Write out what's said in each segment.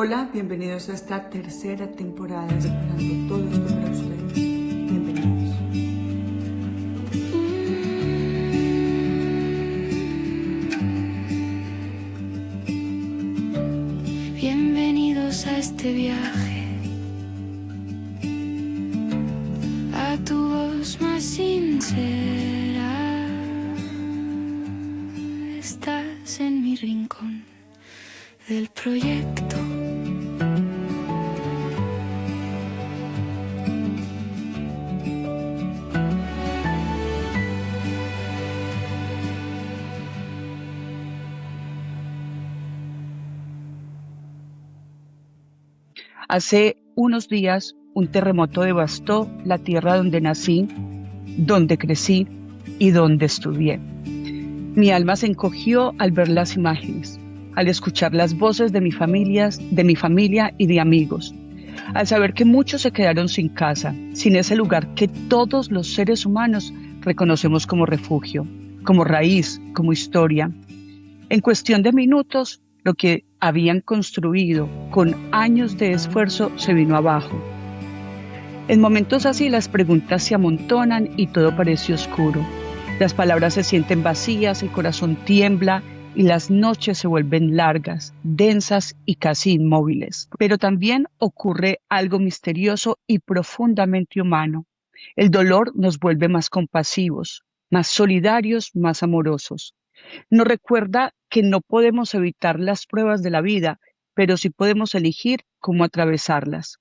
Hola, bienvenidos a esta tercera temporada de Preparando todo esto para ustedes. Bienvenidos. Bienvenidos a este viaje, a tu voz más sincera. Estás en mi rincón del proyecto. Hace unos días, un terremoto devastó la tierra donde nací, donde crecí y donde estudié. Mi alma se encogió al ver las imágenes, al escuchar las voces de mi familia y de amigos, al saber que muchos se quedaron sin casa, sin ese lugar que todos los seres humanos reconocemos como refugio, como raíz, como historia. En cuestión de minutos, lo que habían construido con años de esfuerzo se vino abajo. En momentos así las preguntas se amontonan y todo parece oscuro. Las palabras se sienten vacías, el corazón tiembla y las noches se vuelven largas, densas y casi inmóviles. Pero también ocurre algo misterioso y profundamente humano. El dolor nos vuelve más compasivos, más solidarios, más amorosos. Nos recuerda que no podemos evitar las pruebas de la vida, pero sí podemos elegir cómo atravesarlas.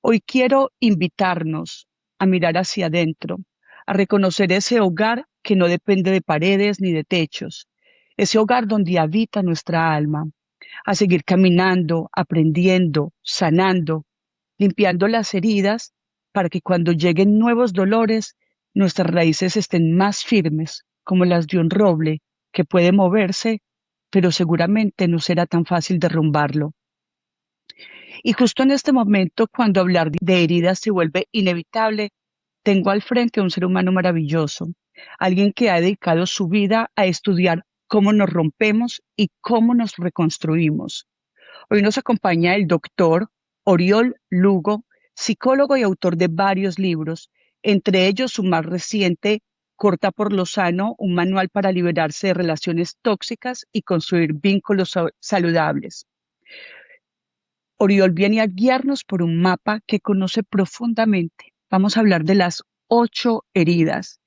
Hoy quiero invitarnos a mirar hacia adentro, a reconocer ese hogar que no depende de paredes ni de techos, ese hogar donde habita nuestra alma, a seguir caminando, aprendiendo, sanando, limpiando las heridas para que cuando lleguen nuevos dolores, nuestras raíces estén más firmes, como las de un roble que puede moverse, pero seguramente no será tan fácil derrumbarlo. Y justo en este momento, cuando hablar de heridas se vuelve inevitable, tengo al frente a un ser humano maravilloso, alguien que ha dedicado su vida a estudiar cómo nos rompemos y cómo nos reconstruimos. Hoy nos acompaña el doctor Oriol Lugo, psicólogo y autor de varios libros, entre ellos su más reciente, Corta por lo sano, un manual para liberarse de relaciones tóxicas y construir vínculos saludables. Oriol viene a guiarnos por un mapa que conoce profundamente. Vamos a hablar de las 8 heridas,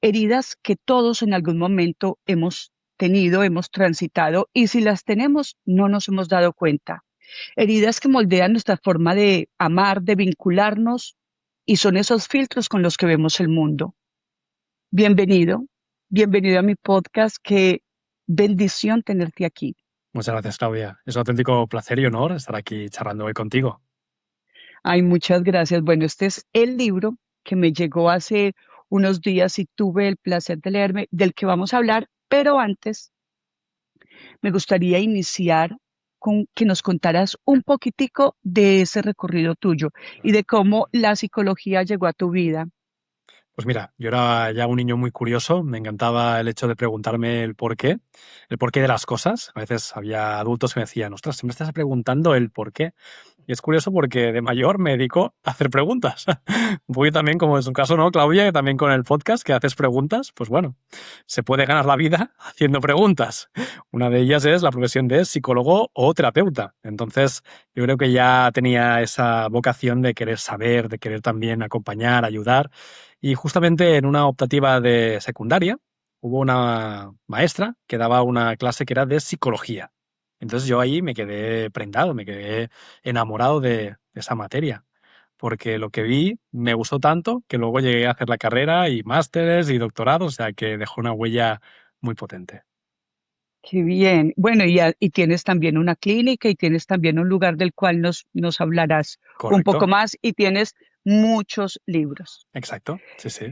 heridas que todos en algún momento hemos tenido, hemos transitado y si las tenemos no nos hemos dado cuenta. Heridas que moldean nuestra forma de amar, de vincularnos y son esos filtros con los que vemos el mundo. Bienvenido a mi podcast, qué bendición tenerte aquí. Muchas gracias, Claudia. Es un auténtico placer y honor estar aquí charlando hoy contigo. Ay, muchas gracias. Bueno, este es el libro que me llegó hace unos días y tuve el placer de leerme, del que vamos a hablar, pero antes me gustaría iniciar con que nos contaras un poquitico de ese recorrido tuyo y de cómo la psicología llegó a tu vida. Pues mira, yo era ya un niño muy curioso, me encantaba el hecho de preguntarme el porqué de las cosas. A veces había adultos que me decían, ostras, siempre estás preguntando el por qué. Y es curioso porque de mayor me dedico a hacer preguntas. Un poquito también, como es un caso, ¿no, Claudia? Que también con el podcast que haces preguntas, pues bueno, se puede ganar la vida haciendo preguntas. Una de ellas es la profesión de psicólogo o terapeuta. Entonces, yo creo que ya tenía esa vocación de querer saber, de querer también acompañar, ayudar. Y justamente en una optativa de secundaria hubo una maestra que daba una clase que era de psicología. Entonces yo ahí me quedé prendado, me quedé enamorado de esa materia, porque lo que vi me gustó tanto que luego llegué a hacer la carrera y másteres y doctorados, o sea que dejó una huella muy potente. Qué bien. Bueno, y tienes también una clínica y tienes también un lugar del cual nos hablarás un poco Correcto, más y tienes muchos libros. exacto, sí, sí,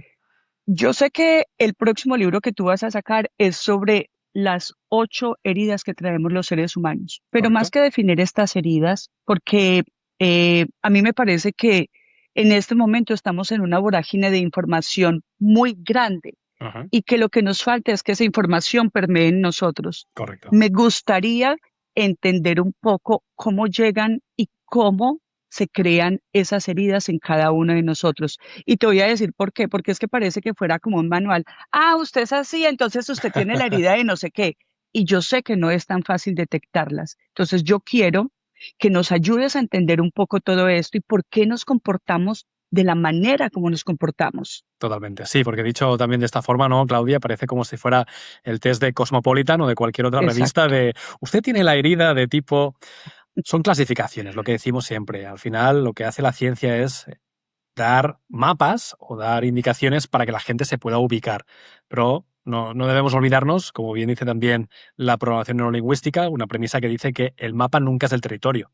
Yo sé que el próximo libro que tú vas a sacar es sobre las 8 heridas que traemos los seres humanos, pero más correcto. que definir estas heridas, porque a mí me parece que en este momento estamos en una vorágine de información muy grande Ajá, y que lo que nos falta es que esa información permee en nosotros. correcto. Me gustaría entender un poco cómo llegan y cómo se crean esas heridas en cada uno de nosotros. Y te voy a decir por qué, porque es que parece que fuera como un manual. Ah, usted es así, entonces usted tiene la herida de no sé qué. Y yo sé que no es tan fácil detectarlas. Entonces yo quiero que nos ayudes a entender un poco todo esto y por qué nos comportamos de la manera como nos comportamos. Totalmente, sí, porque dicho también de esta forma, ¿no, Claudia? Parece como si fuera el test de Cosmopolitan o de cualquier otra revista Exacto. de usted tiene la herida de tipo... Son clasificaciones, lo que decimos siempre. Al final, lo que hace la ciencia es dar mapas o dar indicaciones para que la gente se pueda ubicar. Pero no debemos olvidarnos, como bien dice también la programación neurolingüística, una premisa que dice que el mapa nunca es el territorio.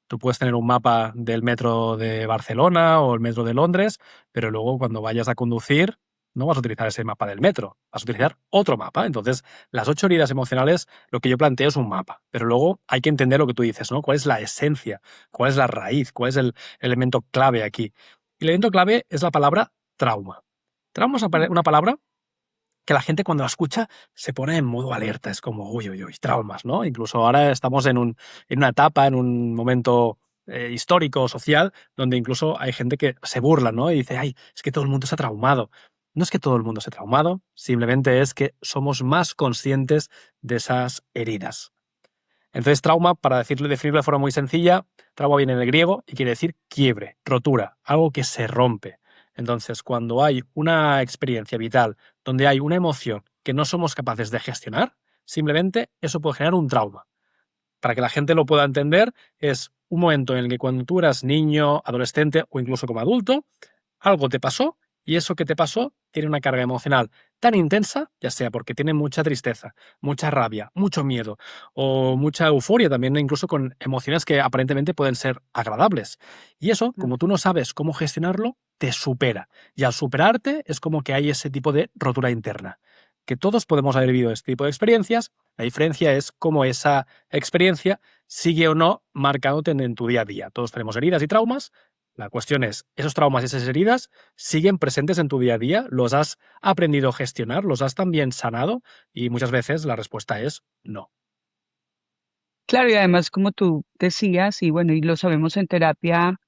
Tú puedes tener un mapa del metro de Barcelona o el metro de Londres, pero luego cuando vayas a conducir no vas a utilizar ese mapa del metro, vas a utilizar otro mapa. Entonces, las 8 heridas emocionales, lo que yo planteo es un mapa, pero luego hay que entender lo que tú dices, ¿no? ¿Cuál es la esencia? ¿Cuál es la raíz? ¿Cuál es el elemento clave aquí? Y el elemento clave es la palabra trauma. Trauma es una palabra que la gente cuando la escucha se pone en modo alerta, es como, uy, uy, uy, traumas, ¿no? Incluso ahora estamos en una etapa, en un momento histórico, social, donde incluso hay gente que se burla, ¿no? Y dice, ay, es que todo el mundo se ha traumado. No es que todo el mundo se ha traumado, simplemente es que somos más conscientes de esas heridas. Entonces, trauma, para definirlo de forma muy sencilla, trauma viene del griego y quiere decir quiebre, rotura, algo que se rompe. Entonces, cuando hay una experiencia vital donde hay una emoción que no somos capaces de gestionar, simplemente eso puede generar un trauma. Para que la gente lo pueda entender, es un momento en el que cuando tú eras niño, adolescente o incluso como adulto, algo te pasó y eso que te pasó tiene una carga emocional tan intensa, ya sea porque tiene mucha tristeza, mucha rabia, mucho miedo o mucha euforia también, incluso con emociones que aparentemente pueden ser agradables. Y eso, como tú no sabes cómo gestionarlo, te supera. Y al superarte es como que hay ese tipo de rotura interna. Que todos podemos haber vivido este tipo de experiencias, la diferencia es cómo esa experiencia sigue o no marcándote en tu día a día. Todos tenemos heridas y traumas. La cuestión es, ¿esos traumas y esas heridas siguen presentes en tu día a día? ¿Los has aprendido a gestionar? ¿Los has también sanado? Y muchas veces la respuesta es no. Claro, y además, como tú decías, y bueno, y lo sabemos en terapia,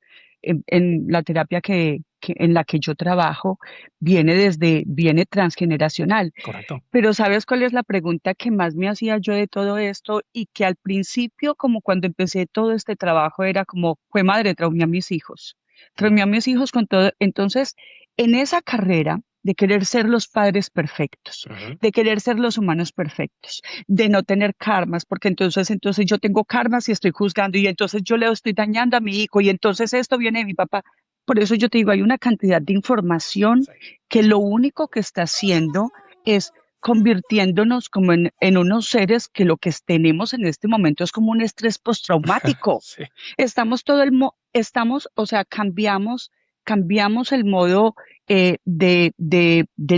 en la terapia en la que yo trabajo, viene transgeneracional. Correcto. Pero ¿sabes cuál es la pregunta que más me hacía yo de todo esto? Y que al principio, como cuando empecé todo este trabajo, era como, fue madre, traumé a mis hijos. Traumé a mis hijos con todo. Entonces, en esa carrera de querer ser los padres perfectos, de querer ser los humanos perfectos, de no tener karmas, porque entonces yo tengo karmas y estoy juzgando, y entonces yo le estoy dañando a mi hijo, y entonces esto viene de mi papá. Por eso yo te digo, hay una cantidad de información que lo único que está haciendo es convirtiéndonos como en unos seres que lo que tenemos en este momento es como un estrés postraumático. Sí. O sea, cambiamos el modo de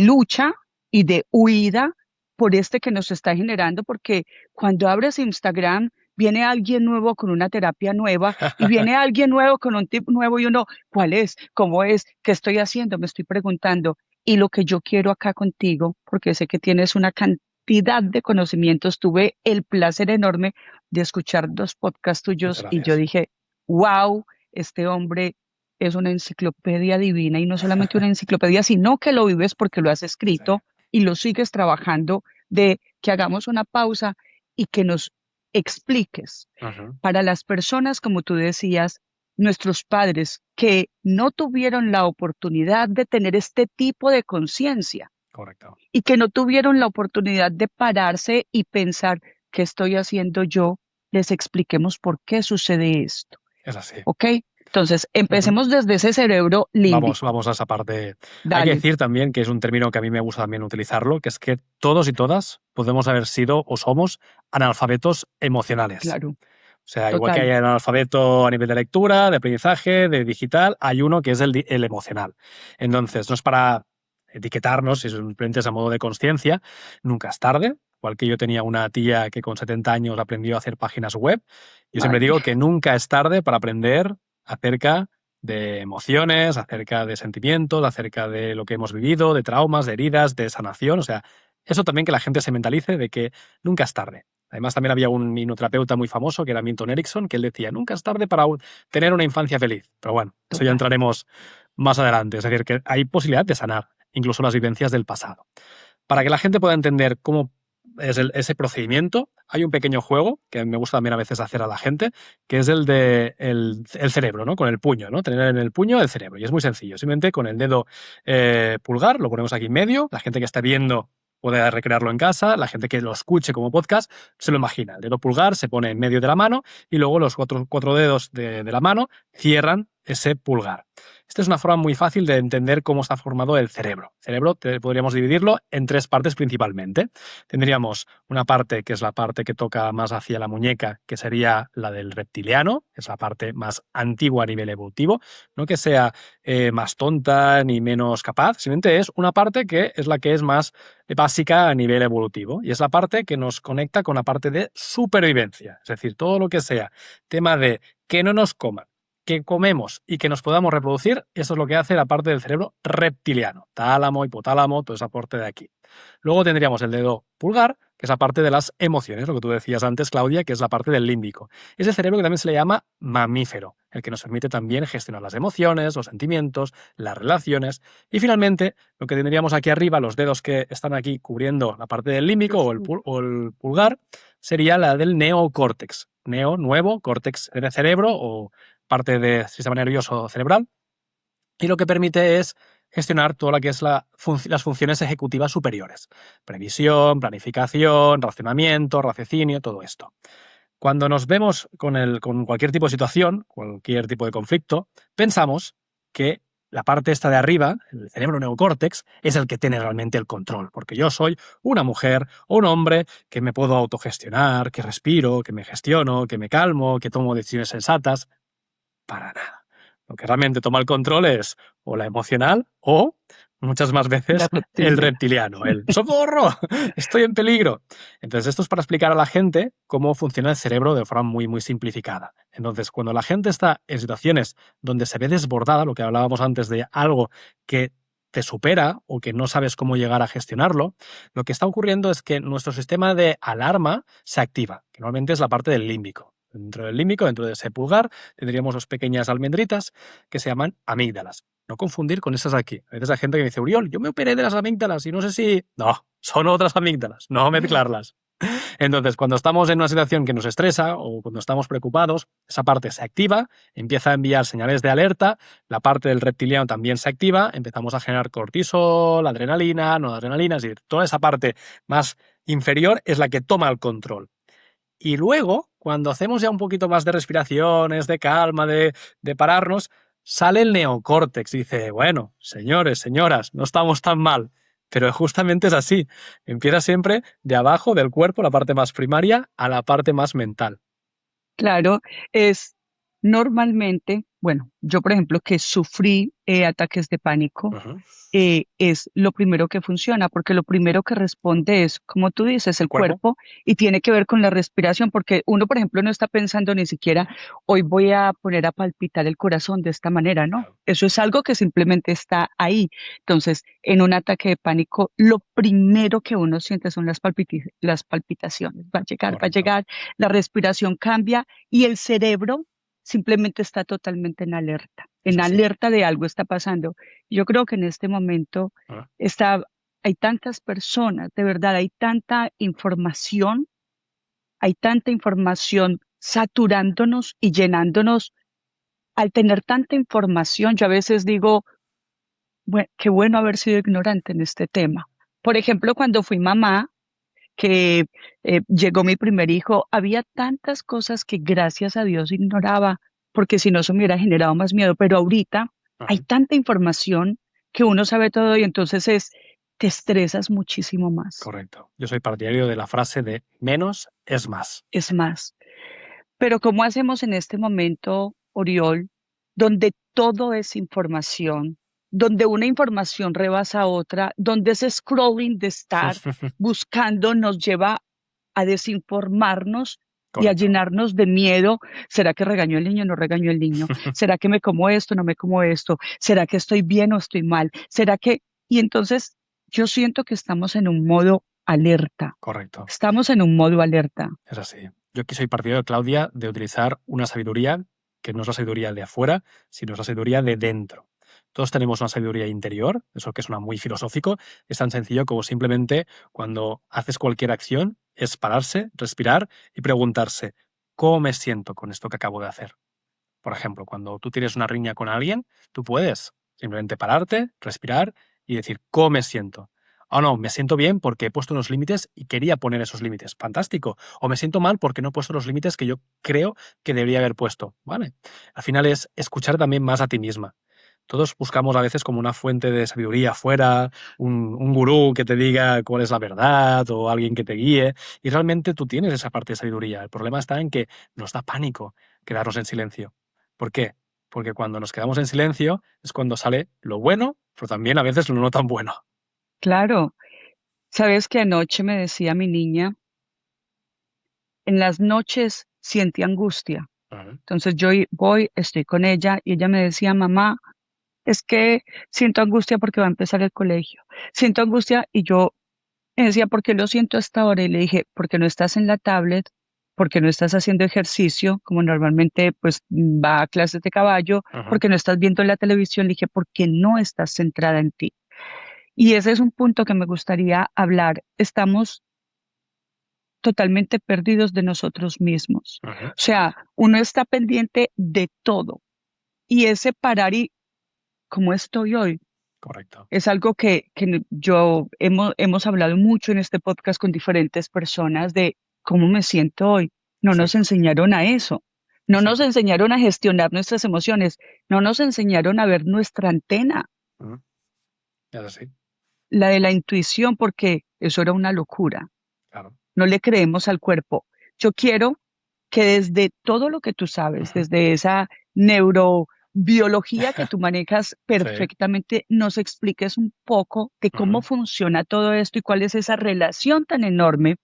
lucha y de huida por este que nos está generando, porque cuando abres Instagram, viene alguien nuevo con una terapia nueva y viene alguien nuevo con un tip nuevo y uno, ¿cuál es? ¿Cómo es? ¿Qué estoy haciendo? Me estoy preguntando. Y lo que yo quiero acá contigo, porque sé que tienes una cantidad de conocimientos, tuve el placer enorme de escuchar 2 podcasts tuyos Muchas y yo gracias. dije, wow, este hombre es una enciclopedia divina y no solamente una enciclopedia, sino que lo vives porque lo has escrito y lo sigues trabajando, de que hagamos una pausa y que nos expliques para las personas, como tú decías, nuestros padres que no tuvieron la oportunidad de tener este tipo de conciencia Correcto. y que no tuvieron la oportunidad de pararse y pensar, ¿qué estoy haciendo yo? Les expliquemos por qué sucede esto. Es así. ¿Ok? Entonces, empecemos desde ese cerebro límbico. Vamos a esa parte. Hay que Dale. decir también que es un término que a mí me gusta también utilizarlo, que es que todos y todas podemos haber sido o somos analfabetos emocionales. Claro. O sea, igual Total. que hay analfabeto a nivel de lectura, de aprendizaje, de digital, hay uno que es el emocional. Entonces, no es para etiquetarnos, si simplemente es a modo de conciencia, nunca es tarde. Igual que yo tenía una tía que con 70 años aprendió a hacer páginas web, yo siempre digo que nunca es tarde para aprender acerca de emociones, acerca de sentimientos, acerca de lo que hemos vivido, de traumas, de heridas, de sanación. O sea, eso también que la gente se mentalice de que nunca es tarde. Además, también había un hipnoterapeuta muy famoso que era Milton Erickson, que él decía, nunca es tarde para tener una infancia feliz. Pero bueno, eso ya entraremos más adelante. Es decir, que hay posibilidad de sanar incluso las vivencias del pasado. Para que la gente pueda entender cómo es ese procedimiento, hay un pequeño juego que me gusta también a veces hacer a la gente, que es el de el cerebro, ¿no? Con el puño, ¿no? Tener en el puño el cerebro. Y es muy sencillo. Simplemente con el dedo pulgar, lo ponemos aquí en medio. La gente que está viendo puede recrearlo en casa. La gente que lo escuche como podcast se lo imagina. El dedo pulgar se pone en medio de la mano y luego los cuatro dedos de la mano cierran ese pulgar. Esta es una forma muy fácil de entender cómo está formado el cerebro. El cerebro podríamos dividirlo en 3 partes principalmente. Tendríamos una parte que es la parte que toca más hacia la muñeca, que sería la del reptiliano, es la parte más antigua a nivel evolutivo, no que sea más tonta ni menos capaz, simplemente es una parte que es la que es más básica a nivel evolutivo y es la parte que nos conecta con la parte de supervivencia, es decir, todo lo que sea tema de que no nos coman, que comemos y que nos podamos reproducir, eso es lo que hace la parte del cerebro reptiliano, tálamo, hipotálamo, toda esa parte de aquí. Luego tendríamos el dedo pulgar, que es la parte de las emociones, lo que tú decías antes, Claudia, que es la parte del límbico. Es el cerebro que también se le llama mamífero, el que nos permite también gestionar las emociones, los sentimientos, las relaciones. Y finalmente, lo que tendríamos aquí arriba, los dedos que están aquí cubriendo la parte del límbico o el pulgar, sería la del neocórtex. Nuevo, córtex de cerebro o parte del sistema nervioso cerebral, y lo que permite es gestionar todo lo que es las funciones ejecutivas superiores. Previsión, planificación, racionamiento, raciocinio, todo esto. Cuando nos vemos con cualquier tipo de situación, cualquier tipo de conflicto, pensamos que la parte esta de arriba, el cerebro neocórtex, es el que tiene realmente el control, porque yo soy una mujer o un hombre que me puedo autogestionar, que respiro, que me gestiono, que me calmo, que tomo decisiones sensatas. Para nada. Lo que realmente toma el control es o la emocional o, muchas más veces, el reptiliano. El ¡socorro! ¡Estoy en peligro! Entonces, esto es para explicar a la gente cómo funciona el cerebro de forma muy, muy simplificada. Entonces, cuando la gente está en situaciones donde se ve desbordada, lo que hablábamos antes de algo que te supera o que no sabes cómo llegar a gestionarlo, lo que está ocurriendo es que nuestro sistema de alarma se activa, que normalmente es la parte del límbico. Dentro del límbico, dentro de ese pulgar, tendríamos dos pequeñas almendritas que se llaman amígdalas. No confundir con esas aquí. A veces hay gente que me dice, Uriol, yo me operé de las amígdalas y no sé si... No, son otras amígdalas, no mezclarlas. Entonces, cuando estamos en una situación que nos estresa o cuando estamos preocupados, esa parte se activa, empieza a enviar señales de alerta, la parte del reptiliano también se activa, empezamos a generar cortisol, adrenalina, noradrenalina, es decir, toda esa parte más inferior es la que toma el control. Y luego, cuando hacemos ya un poquito más de respiraciones, de calma, de pararnos, sale el neocórtex y dice, bueno, señores, señoras, no estamos tan mal. Pero justamente es así. Empieza siempre de abajo del cuerpo, la parte más primaria, a la parte más mental. Claro, es normalmente, bueno, yo por ejemplo que sufrí ataques de pánico, es lo primero que funciona, porque lo primero que responde es, como tú dices, el cuerpo y tiene que ver con la respiración, porque uno, por ejemplo, no está pensando ni siquiera, hoy voy a poner a palpitar el corazón de esta manera, ¿no? Eso es algo que simplemente está ahí. Entonces, en un ataque de pánico, lo primero que uno siente son las palpitaciones. Va a llegar, la respiración cambia y el cerebro simplemente está totalmente en alerta de algo está pasando. Yo creo que en este momento hay tantas personas, de verdad, hay tanta información saturándonos y llenándonos. Al tener tanta información, yo a veces digo, bueno, qué bueno haber sido ignorante en este tema. Por ejemplo, cuando fui mamá, que llegó mi primer hijo, había tantas cosas que gracias a Dios ignoraba, porque si no se me hubiera generado más miedo, pero ahorita hay tanta información que uno sabe todo y entonces te estresas muchísimo más. Correcto. Yo soy partidario de la frase de menos es más. Es más. Pero ¿cómo hacemos en este momento, Oriol, donde todo es información, donde una información rebasa a otra, donde ese scrolling de estar buscando nos lleva a desinformarnos y a llenarnos de miedo? ¿Será que regañó el niño o no regañó el niño? ¿Será que me como esto o no me como esto? ¿Será que estoy bien o estoy mal? ¿Será que...? Y entonces yo siento que estamos en un modo alerta. Correcto. Estamos en un modo alerta. Es así. Yo aquí soy partidario de Claudia de utilizar una sabiduría que no es la sabiduría de afuera, sino es la sabiduría de dentro. Todos tenemos una sabiduría interior, eso que suena muy filosófico, es tan sencillo como simplemente cuando haces cualquier acción es pararse, respirar y preguntarse, ¿cómo me siento con esto que acabo de hacer? Por ejemplo, cuando tú tienes una riña con alguien, tú puedes simplemente pararte, respirar y decir, ¿cómo me siento? Oh, no, me siento bien porque he puesto unos límites y quería poner esos límites. Fantástico. O me siento mal porque no he puesto los límites que yo creo que debería haber puesto. ¿Vale? Al final es escuchar también más a ti misma. Todos buscamos a veces como una fuente de sabiduría afuera, un gurú que te diga cuál es la verdad o alguien que te guíe. Y realmente tú tienes esa parte de sabiduría. El problema está en que nos da pánico quedarnos en silencio. ¿Por qué? Porque cuando nos quedamos en silencio es cuando sale lo bueno, pero también a veces lo no tan bueno. Claro. ¿Sabes que anoche me decía mi niña? En las noches siente angustia. Ajá. Entonces yo voy, estoy con ella y ella me decía, mamá, es que siento angustia porque va a empezar el colegio. Siento angustia y yo me decía, ¿por qué lo siento hasta ahora? Y le dije, porque no estás en la tablet, porque no estás haciendo ejercicio, como normalmente pues va a clases de caballo, Ajá. porque no estás viendo la televisión. Le dije, porque no estás centrada en ti. Y ese es un punto que me gustaría hablar. Estamos totalmente perdidos de nosotros mismos. Ajá. O sea, uno está pendiente de todo. Y ese parar y cómo estoy hoy Correcto. es algo que yo hemos hablado mucho en este podcast con diferentes personas de cómo me siento hoy. No nos Exacto. enseñaron a eso. No nos Exacto. enseñaron a gestionar nuestras emociones. No nos enseñaron a ver nuestra antena, Ujú. Es así, la de la intuición, porque eso era una locura. claro. No le creemos al cuerpo. Yo quiero que desde todo lo que tú sabes, Ujú. desde esa neurobiología que tú manejas Sí. perfectamente, nos expliques un poco de cómo Ujú. funciona todo esto y cuál es esa relación tan enorme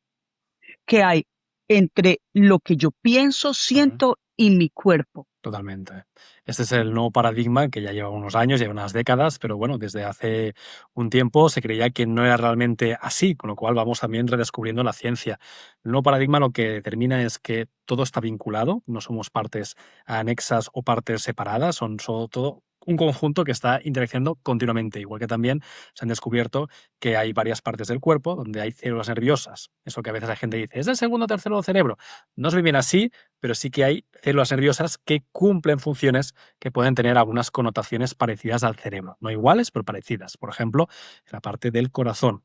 que hay entre lo que yo pienso, Ujú. siento y mi cuerpo. Totalmente. Este es el nuevo paradigma que ya lleva unos años, lleva unas décadas, pero bueno, desde hace un tiempo se creía que no era realmente así, con lo cual vamos también redescubriendo la ciencia. El nuevo paradigma lo que determina es que todo está vinculado, no somos partes anexas o partes separadas, son todo un conjunto que está interaccionando continuamente, igual que también se han descubierto que hay varias partes del cuerpo donde hay células nerviosas. Eso que a veces la gente dice, ¿es el segundo o tercero cerebro? No es muy bien así, pero sí que hay células nerviosas que cumplen funciones que pueden tener algunas connotaciones parecidas al cerebro. No iguales, pero parecidas. Por ejemplo, en la parte del corazón,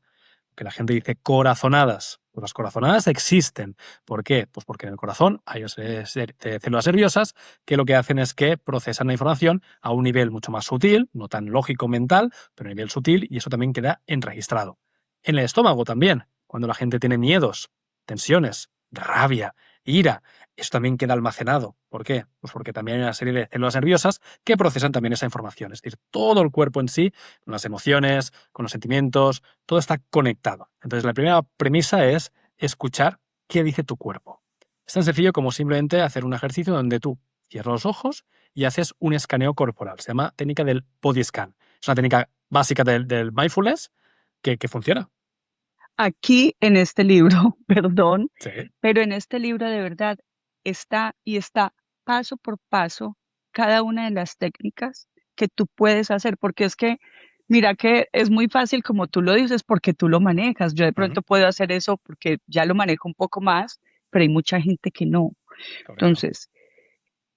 que la gente dice corazonadas. Pues las corazonadas existen. ¿Por qué? Pues porque en el corazón hay células nerviosas que lo que hacen es que procesan la información a un nivel mucho más sutil, no tan lógico mental, pero a nivel sutil, y eso también queda enregistrado. En el estómago también, cuando la gente tiene miedos, tensiones, rabia, ira, eso también queda almacenado. ¿Por qué? Pues porque también hay una serie de células nerviosas que procesan también esa información. Es decir, todo el cuerpo en sí, con las emociones, con los sentimientos, todo está conectado. Entonces, la primera premisa es escuchar qué dice tu cuerpo. Es tan sencillo como simplemente hacer un ejercicio donde tú cierras los ojos y haces un escaneo corporal. Se llama técnica del body scan. Es una técnica básica del mindfulness que funciona. Aquí en este libro, perdón, Sí. pero en este libro de verdad está paso por paso cada una de las técnicas que tú puedes hacer, porque es que, mira que es muy fácil como tú lo dices, porque tú lo manejas. Yo de Ujú. pronto puedo hacer eso porque ya lo manejo un poco más, pero hay mucha gente que no. Correcto. Entonces,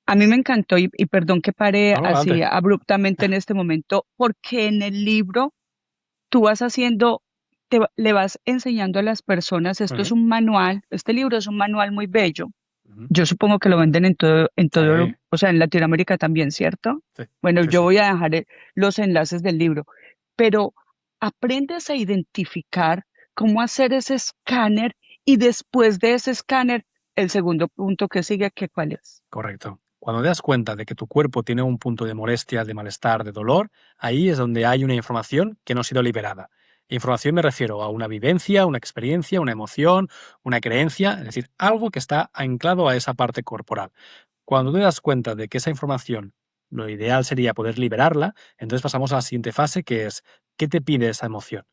a mí me encantó y perdón que pare No, así adelante. abruptamente en este momento, porque en el libro tú vas haciendo, le vas enseñando a las personas, esto es Ujú. un manual, este libro es un manual muy bello. Ujú. Yo supongo que lo venden en todo, Sí, o sea, en Latinoamérica también, ¿cierto? sí, Bueno, sí, yo sí. voy a dejar los enlaces del libro, pero aprendes a identificar cómo hacer ese escáner y después de ese escáner, el segundo punto que sigue, ¿qué cuál es? Correcto. Cuando te das cuenta de que tu cuerpo tiene un punto de molestia, de malestar, de dolor, ahí es donde hay una información que no ha sido liberada. Información me refiero a una vivencia, una experiencia, una emoción, una creencia, es decir, algo que está anclado a esa parte corporal. Cuando te das cuenta de que esa información, lo ideal sería poder liberarla, entonces pasamos a la siguiente fase, que es ¿qué te pide esa emoción?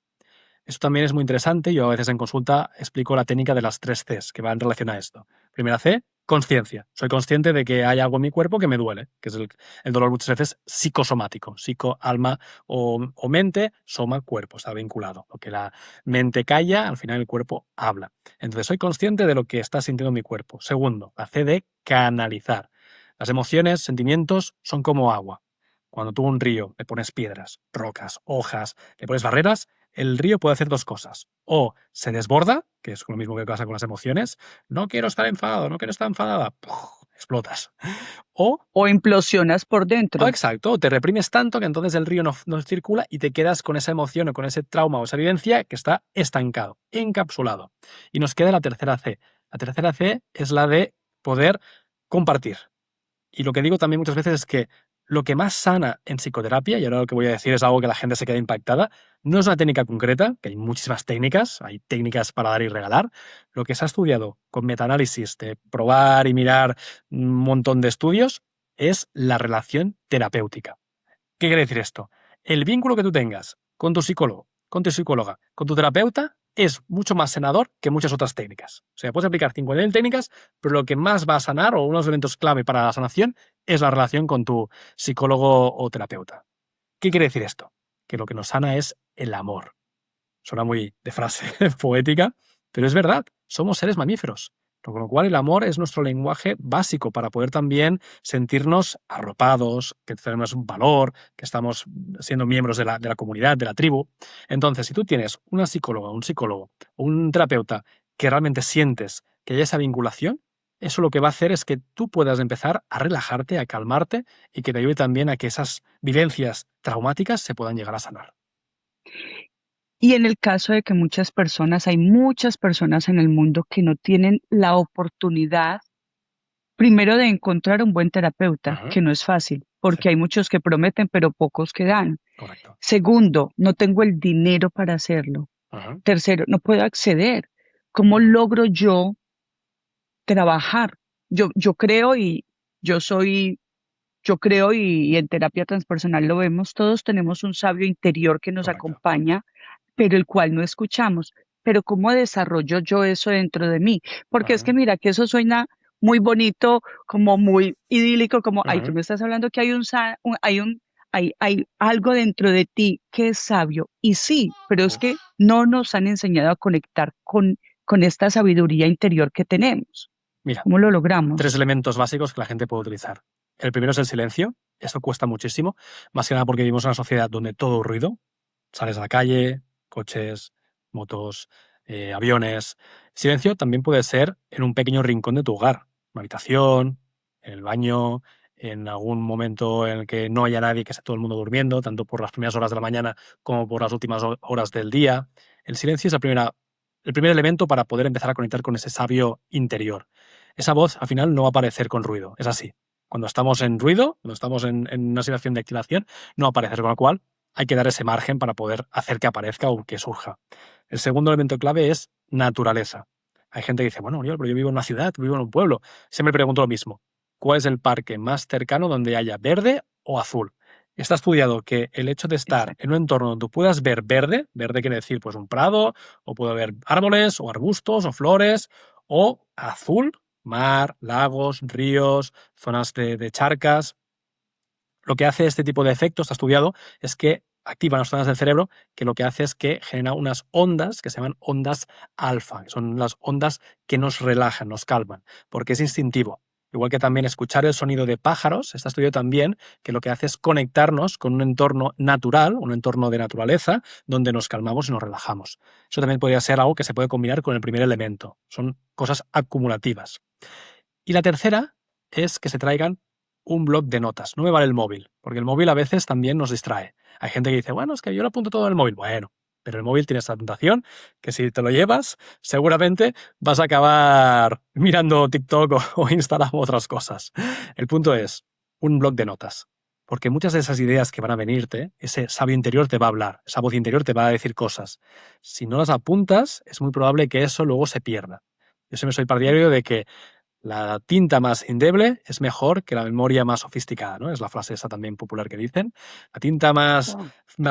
Esto también es muy interesante. Yo a veces en consulta explico la técnica de las 3 Cs que va en relación a esto. Primera C, consciencia. Soy consciente de que hay algo en mi cuerpo que me duele, que es el dolor muchas veces psicosomático. Psico, alma o mente, soma, cuerpo, está vinculado. Lo que la mente calla, al final el cuerpo habla. Entonces soy consciente de lo que está sintiendo mi cuerpo. Segundo, la C de canalizar. Las emociones, sentimientos son como agua. Cuando tú a un río le pones piedras, rocas, hojas, le pones barreras, el río puede hacer 2 cosas. O se desborda, que es lo mismo que pasa con las emociones. No quiero estar enfadado, no quiero estar enfadada. ¡Puf! Explotas. O, O implosionas por dentro. exacto, te reprimes tanto que entonces el río no circula y te quedas con esa emoción o con ese trauma o esa vivencia que está estancado, encapsulado. Y nos queda la tercera C. La tercera C es la de poder compartir. Y lo que digo también muchas veces es que lo que más sana en psicoterapia, y ahora lo que voy a decir es algo que la gente se queda impactada, no es una técnica concreta, que hay muchísimas técnicas, hay técnicas para dar y regalar. Lo que se ha estudiado con metaanálisis de probar y mirar un montón de estudios es la relación terapéutica. ¿Qué quiere decir esto? El vínculo que tú tengas con tu psicólogo, con tu psicóloga, con tu terapeuta es mucho más sanador que muchas otras técnicas. O sea, puedes aplicar 50.000 técnicas, pero lo que más va a sanar o unos elementos clave para la sanación es la relación con tu psicólogo o terapeuta. ¿Qué quiere decir esto? Que lo que nos sana es el amor. Suena muy de frase poética, pero es verdad, somos seres mamíferos. Con lo cual el amor es nuestro lenguaje básico para poder también sentirnos arropados, que tenemos un valor, que estamos siendo miembros de la comunidad, de la tribu. Entonces, si tú tienes una psicóloga, un psicólogo o un terapeuta que realmente sientes que hay esa vinculación, eso lo que va a hacer es que tú puedas empezar a relajarte, a calmarte y que te ayude también a que esas vivencias traumáticas se puedan llegar a sanar. Y en el caso de que hay muchas personas en el mundo que no tienen la oportunidad, primero, de encontrar un buen terapeuta, Ajá. que no es fácil, porque Sí. hay muchos que prometen, pero pocos que dan. Correcto. Segundo, no tengo el dinero para hacerlo. Ajá. Tercero, no puedo acceder. ¿Cómo Ujú. logro yo trabajar? Yo creo y yo soy, yo creo y en terapia transpersonal lo vemos, todos tenemos un sabio interior que nos Correcto. acompaña, pero el cual no escuchamos. Pero ¿cómo desarrollo yo eso dentro de mí? Porque es Ajá. que mira que eso suena muy bonito, como muy idílico, como, ay, tú Ajá. me estás hablando que hay algo dentro de ti que es sabio. Y sí, pero es que Uf. no nos han enseñado a conectar con esta sabiduría interior que tenemos. Mira, ¿Cómo lo 3 logramos? elementos básicos que la gente puede utilizar. El primero es el silencio. Eso cuesta muchísimo, más que nada porque vivimos en una sociedad donde todo es ruido. Sales a la calle, coches, motos, aviones. Silencio también puede ser en un pequeño rincón de tu hogar, una habitación, en el baño, en algún momento en el que no haya nadie, que esté todo el mundo durmiendo, tanto por las primeras horas de la mañana como por las últimas horas del día. El silencio es el primer elemento para poder empezar a conectar con ese sabio interior. Esa voz al final no va a aparecer con ruido, es así. Cuando estamos en ruido, cuando estamos en una situación de activación, no aparece, con lo cual hay que dar ese margen para poder hacer que aparezca o que surja. El segundo elemento clave es naturaleza. Hay gente que dice, bueno, Oriol, pero yo vivo en una ciudad, vivo en un pueblo. Siempre pregunto lo mismo. ¿Cuál es el parque más cercano donde haya verde o azul? Está estudiado que el hecho de estar Exacto. en un entorno donde tú puedas ver verde, verde quiere decir pues un prado, o puede haber árboles, o arbustos, o flores, o azul, mar, lagos, ríos, zonas de charcas. Lo que hace este tipo de efectos, está estudiado, es que activa las zonas del cerebro que lo que hace es que genera unas ondas que se llaman ondas alfa, que son las ondas que nos relajan, nos calman, porque es instintivo. Igual que también escuchar el sonido de pájaros, está estudiado también que lo que hace es conectarnos con un entorno natural, un entorno de naturaleza, donde nos calmamos y nos relajamos. Eso también podría ser algo que se puede combinar con el primer elemento. Son cosas acumulativas. Y la tercera es que se traigan un bloc de notas. No me vale el móvil, porque el móvil a veces también nos distrae. Hay gente que dice, bueno, es que yo lo apunto todo en el móvil. Bueno, pero el móvil tiene esta tentación que si te lo llevas, seguramente vas a acabar mirando TikTok o Instagram u otras cosas. El punto es un bloc de notas. Porque muchas de esas ideas que van a venirte, ese sabio interior te va a hablar, esa voz interior te va a decir cosas. Si no las apuntas, es muy probable que eso luego se pierda. Yo siempre soy partidario de que La tinta más indeleble es mejor que la memoria más sofisticada, ¿no? Es la frase esa también popular que dicen. La tinta más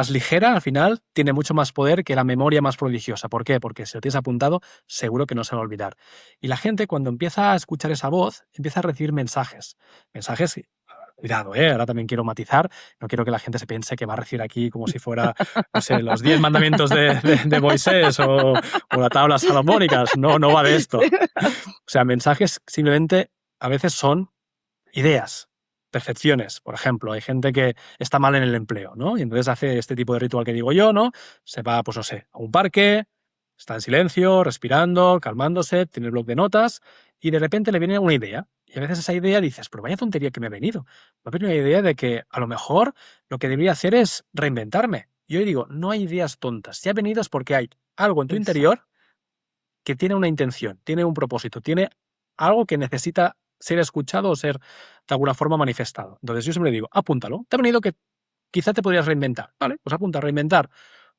ligera, al final, tiene mucho más poder que la memoria más prodigiosa. ¿Por qué? Porque si lo tienes apuntado, seguro que no se va a olvidar. Y la gente, cuando empieza a escuchar esa voz, empieza a recibir mensajes. Mensajes, cuidado, ahora también quiero matizar, no quiero que la gente se piense que va a recibir aquí como si fuera, no sé, los 10 mandamientos de Moisés o las tablas salomónicas. No, no va de esto. O sea, mensajes simplemente a veces son ideas, percepciones. Por ejemplo, hay gente que está mal en el empleo, ¿no? Y entonces hace este tipo de ritual que digo yo, ¿no? Se va, pues no sé, a un parque, está en silencio, respirando, calmándose, tiene el bloc de notas y de repente le viene una idea. Y a veces esa idea dices, pero vaya tontería que me ha venido. Me ha venido una idea de que a lo mejor lo que debería hacer es reinventarme. Y hoy digo, no hay ideas tontas. Si ha venido es porque hay algo en tu interior que tiene una intención, tiene un propósito, tiene algo que necesita ser escuchado o ser de alguna forma manifestado. Entonces yo siempre digo, apúntalo. Te ha venido que quizá te podrías reinventar. Vale, pues apunta, reinventar.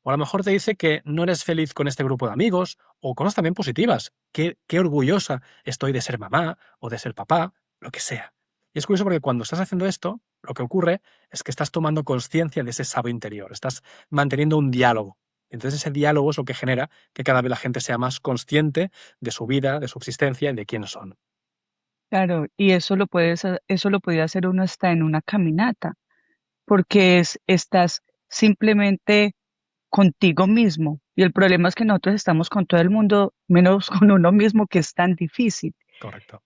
O a lo mejor te dice que no eres feliz con este grupo de amigos, o cosas también positivas. Qué orgullosa estoy de ser mamá o de ser papá, lo que sea. Y es curioso porque cuando estás haciendo esto, lo que ocurre es que estás tomando conciencia de ese sabio interior, estás manteniendo un diálogo. Entonces ese diálogo es lo que genera que cada vez la gente sea más consciente de su vida, de su existencia y de quiénes son. Claro, y eso lo puede hacer uno hasta en una caminata, porque estás simplemente contigo mismo. Y el problema es que nosotros estamos con todo el mundo, menos con uno mismo, que es tan difícil. Correcto.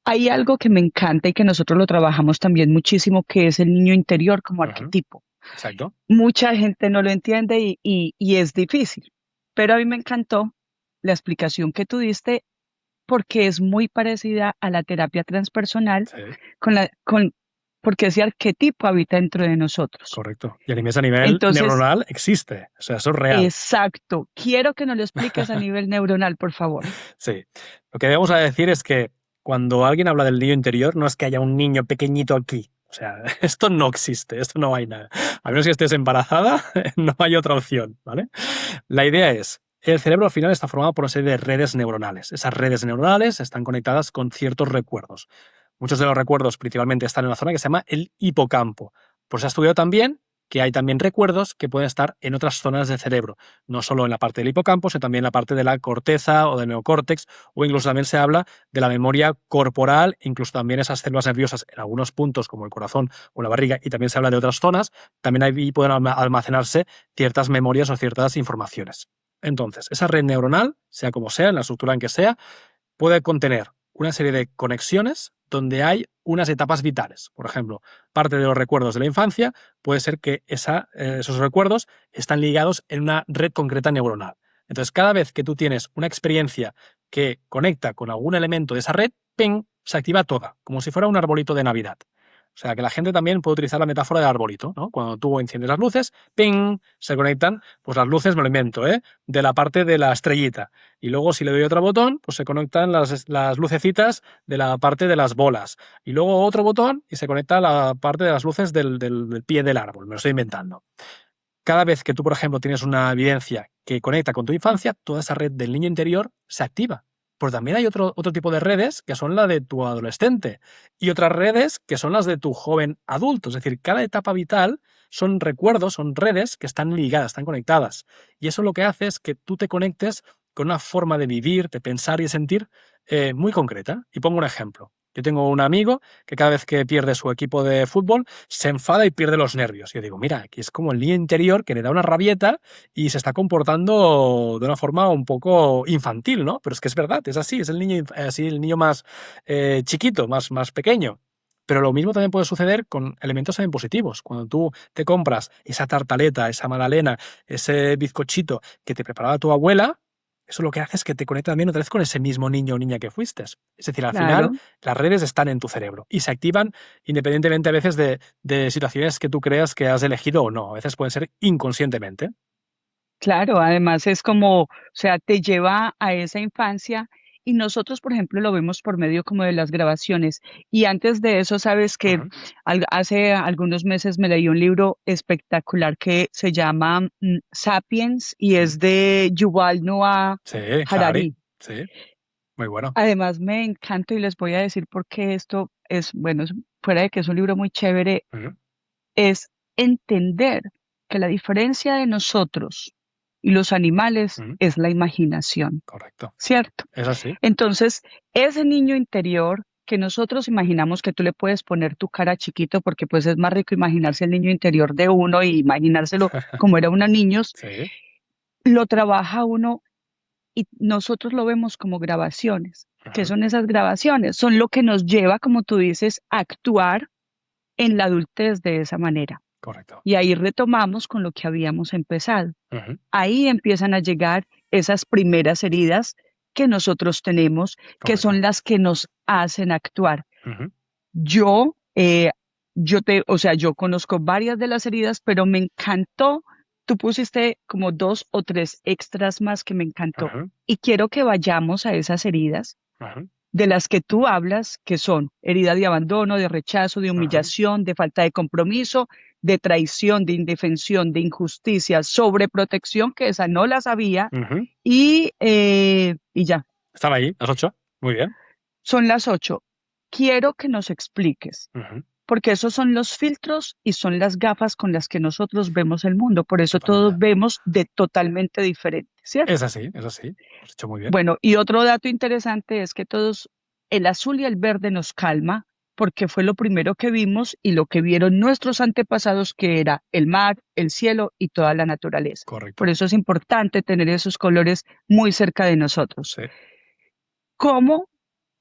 Hay algo que me encanta y que nosotros lo trabajamos también muchísimo, que es el niño interior como arquetipo. Exacto. Mucha gente no lo entiende y es difícil, pero a mí me encantó la explicación que tú diste porque es muy parecida a la terapia transpersonal Sí, porque ese arquetipo habita dentro de nosotros. correcto. Y a nivel Entonces, neuronal existe. O sea, eso es real. exacto. Quiero que nos lo expliques a nivel neuronal, por favor. Sí. Lo que debemos decir es que cuando alguien habla del niño interior, no es que haya un niño pequeñito aquí. O sea, esto no existe, esto no hay nada. A menos que estés embarazada, no hay otra opción, ¿vale? La idea es, el cerebro al final está formado por una serie de redes neuronales. Esas redes neuronales están conectadas con ciertos recuerdos. Muchos de los recuerdos principalmente están en una zona que se llama el hipocampo. Pues se ha estudiado también que hay también recuerdos que pueden estar en otras zonas del cerebro, no solo en la parte del hipocampo, sino también en la parte de la corteza o del neocórtex, o incluso también se habla de la memoria corporal, incluso también esas células nerviosas en algunos puntos como el corazón o la barriga, y también se habla de otras zonas, también ahí pueden almacenarse ciertas memorias o ciertas informaciones. Entonces, esa red neuronal, sea como sea, en la estructura en que sea, puede contener una serie de conexiones donde hay unas etapas vitales. Por ejemplo, parte de los recuerdos de la infancia puede ser que esos recuerdos están ligados en una red concreta neuronal. Entonces, cada vez que tú tienes una experiencia que conecta con algún elemento de esa red, ¡ping!, se activa toda, como si fuera un arbolito de Navidad. O sea, que la gente también puede utilizar la metáfora del arbolito, ¿no? Cuando tú enciendes las luces, ¡ping!, se conectan, pues las luces, me lo invento, de la parte de la estrellita. Y luego, si le doy otro botón, pues se conectan las lucecitas de la parte de las bolas. Y luego otro botón y se conecta la parte de las luces del pie del árbol. Me lo estoy inventando. Cada vez que tú, por ejemplo, tienes una evidencia que conecta con tu infancia, toda esa red del niño interior se activa. Pero también hay otro tipo de redes que son la de tu adolescente y otras redes que son las de tu joven adulto. Es decir, cada etapa vital son recuerdos, son redes que están ligadas, están conectadas. Y eso lo que hace es que tú te conectes con una forma de vivir, de pensar y de sentir muy concreta. Y pongo un ejemplo. Yo tengo un amigo que cada vez que pierde su equipo de fútbol se enfada y pierde los nervios. Yo digo, mira, aquí es como el niño interior que le da una rabieta y se está comportando de una forma un poco infantil, ¿no? Pero es que es verdad, es así, es el niño más chiquito, más pequeño. Pero lo mismo también puede suceder con elementos también positivos. Cuando tú te compras esa tartaleta, esa magdalena, ese bizcochito que te preparaba tu abuela, eso lo que hace es que te conecta también otra vez con ese mismo niño o niña que fuiste. Es decir, al final las redes están en tu cerebro y se activan independientemente a veces de situaciones que tú creas que has elegido o no. A veces pueden ser inconscientemente. Claro, además es como, o sea, te lleva a esa infancia y nosotros, por ejemplo, lo vemos por medio como de las grabaciones. Y antes de eso, sabes que hace algunos meses me leí un libro espectacular que se llama Sapiens y es de Yuval Noah Sí, Harari. Sí. Muy bueno. Además, me encanta y les voy a decir por qué esto es, bueno, fuera de que es un libro muy chévere, Ujú. es entender que la diferencia de nosotros y los animales Ujú. es la imaginación, Correcto. ¿cierto? Es así. Entonces, ese niño interior que nosotros imaginamos que tú le puedes poner tu cara chiquito, porque pues es más rico imaginarse el niño interior de uno y imaginárselo como era uno niños, Sí. lo trabaja uno y nosotros lo vemos como grabaciones. ¿Qué Ujú. son esas grabaciones? Son lo que nos lleva, como tú dices, a actuar en la adultez de esa manera. Correcto. Y ahí retomamos con lo que habíamos empezado. Ujú. Ahí empiezan a llegar esas primeras heridas que nosotros tenemos, que Correcto. son las que nos hacen actuar. Ujú. Yo, o sea, yo conozco varias de las heridas, pero me encantó. Tú pusiste como 2 o 3 extras más que me encantó. Ujú. Y quiero que vayamos a esas heridas Ujú. de las que tú hablas, que son herida de abandono, de rechazo, de Ujú. humillación, de falta de compromiso, de traición, de indefensión, de injusticia, sobreprotección, que esa no la sabía, Ujú. y ya, Están ahí, las 8. Muy bien. son las 8. Quiero que nos expliques, Ujú. porque esos son los filtros y son las gafas con las que nosotros vemos el mundo, por eso todos Totalmente. vemos de totalmente diferente, ¿cierto? Es así, es así. Lo has hecho muy bien. Bueno, y otro dato interesante es que todos, el azul y el verde nos calma, porque fue lo primero que vimos y lo que vieron nuestros antepasados, que era el mar, el cielo y toda la naturaleza. Correcto. Por eso es importante tener esos colores muy cerca de nosotros. Sí. ¿Cómo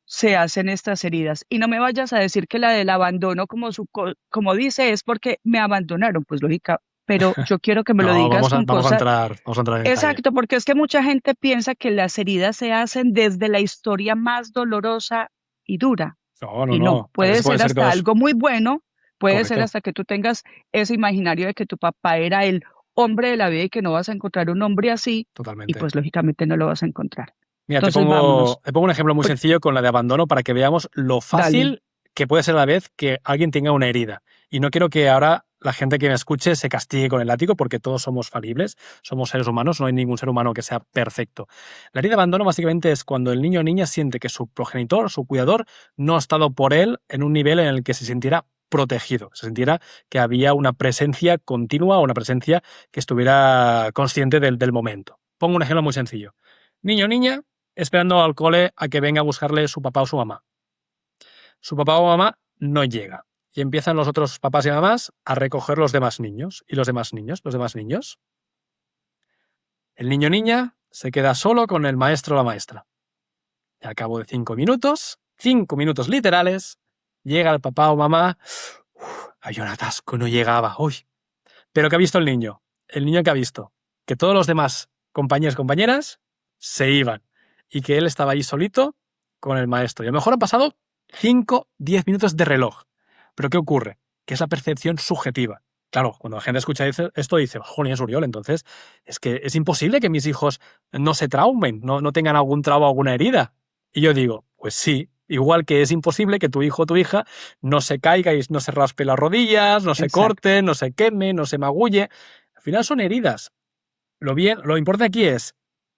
se hacen estas heridas? Y no me vayas a decir que la del abandono, como dice, es porque me abandonaron, pues lógica, pero yo quiero que me lo No, digas con vamos a cosas. entrar en detalle. Exacto, porque es que mucha gente piensa que las heridas se hacen desde la historia más dolorosa y dura. No, no, Y no, no. A puede veces pueden ser ser hasta cosas. algo muy bueno, puede ser Correcto. hasta que tú tengas ese imaginario de que tu papá era el hombre de la vida y que no vas a encontrar un hombre así, y Totalmente. pues lógicamente no lo vas a encontrar. Mira, Entonces vámonos. te pongo un ejemplo muy Pues, sencillo con la de abandono para que veamos lo fácil dale, que puede ser a la vez que alguien tenga una herida. Y no quiero que ahora la gente que me escuche se castigue con el látigo, porque todos somos falibles, somos seres humanos, no hay ningún ser humano que sea perfecto. La herida de abandono básicamente es cuando el niño o niña siente que su progenitor, su cuidador, no ha estado por él en un nivel en el que se sintiera protegido, se sintiera que había una presencia continua o una presencia que estuviera consciente del momento. Pongo un ejemplo muy sencillo. Niño o niña esperando al cole a que venga a buscarle su papá o su mamá. Su papá o mamá no llega. Y empiezan los otros papás y mamás a recoger los demás niños. ¿Y los demás niños? Los demás niños. El niño o niña se queda solo con el maestro o la maestra. Y al cabo de 5 minutos literales, llega el papá o mamá. Hay un atasco, no llegaba. Uy. Pero ¿qué ha visto el niño? El niño que ha visto que todos los demás compañeros y compañeras se iban y que él estaba ahí solito con el maestro. Y a lo mejor han pasado 5, 10 minutos de reloj. Pero ¿qué ocurre? Que es la percepción subjetiva. Claro, cuando la gente escucha esto dice, joder, es Uriol, entonces es que es imposible que mis hijos no se traumen, no tengan algún trauma o alguna herida. Y yo digo, pues sí, igual que es imposible que tu hijo o tu hija no se caiga y no se raspe las rodillas, no se exacto. corte, no se queme, no se magulle. Al final son heridas. Lo importante aquí es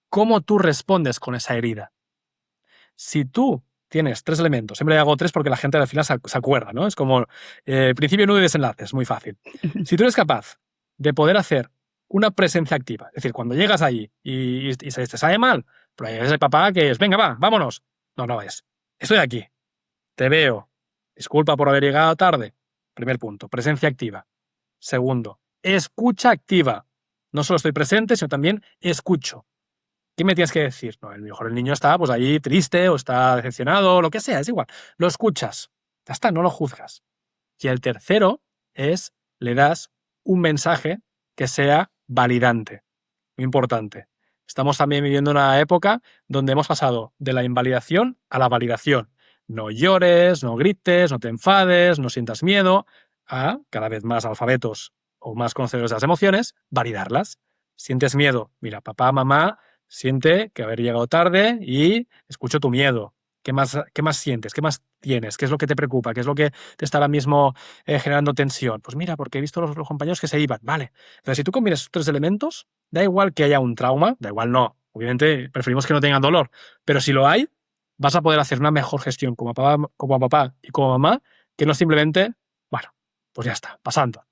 cómo tú respondes con esa herida. Si tú tienes 3 elementos, siempre hago 3 porque la gente al final se acuerda, ¿no? Es como principio, nudo y desenlace, es muy fácil. Si tú eres capaz de poder hacer una presencia activa, es decir, cuando llegas allí y se te sale mal, pero es el papá que es, venga, vámonos. No es. Estoy aquí, te veo, disculpa por haber llegado tarde. Primer punto, presencia activa. Segundo, escucha activa. No solo estoy presente, sino también escucho. ¿Qué me tienes que decir? No, a lo mejor el niño está pues ahí triste o está decepcionado o lo que sea, es igual. Lo escuchas. Ya está, no lo juzgas. Y el tercero es, le das un mensaje que sea validante. Muy importante. Estamos también viviendo una época donde hemos pasado de la invalidación a la validación. No llores, no grites, no te enfades, no sientas miedo, a cada vez más alfabetos o más conocedores de las emociones, validarlas. Sientes miedo. Mira, papá, mamá, siente que haber llegado tarde y escucho tu miedo. ¿Qué más sientes? ¿Qué más tienes? ¿Qué es lo que te preocupa? ¿Qué es lo que te está ahora mismo generando tensión? Pues mira, porque he visto los compañeros que se iban. Vale. Entonces, si tú combinas estos 3 elementos, da igual que haya un trauma, da igual no. Obviamente preferimos que no tengan dolor, pero si lo hay, vas a poder hacer una mejor gestión como papá y como mamá, que no simplemente, bueno, pues ya está, pasando.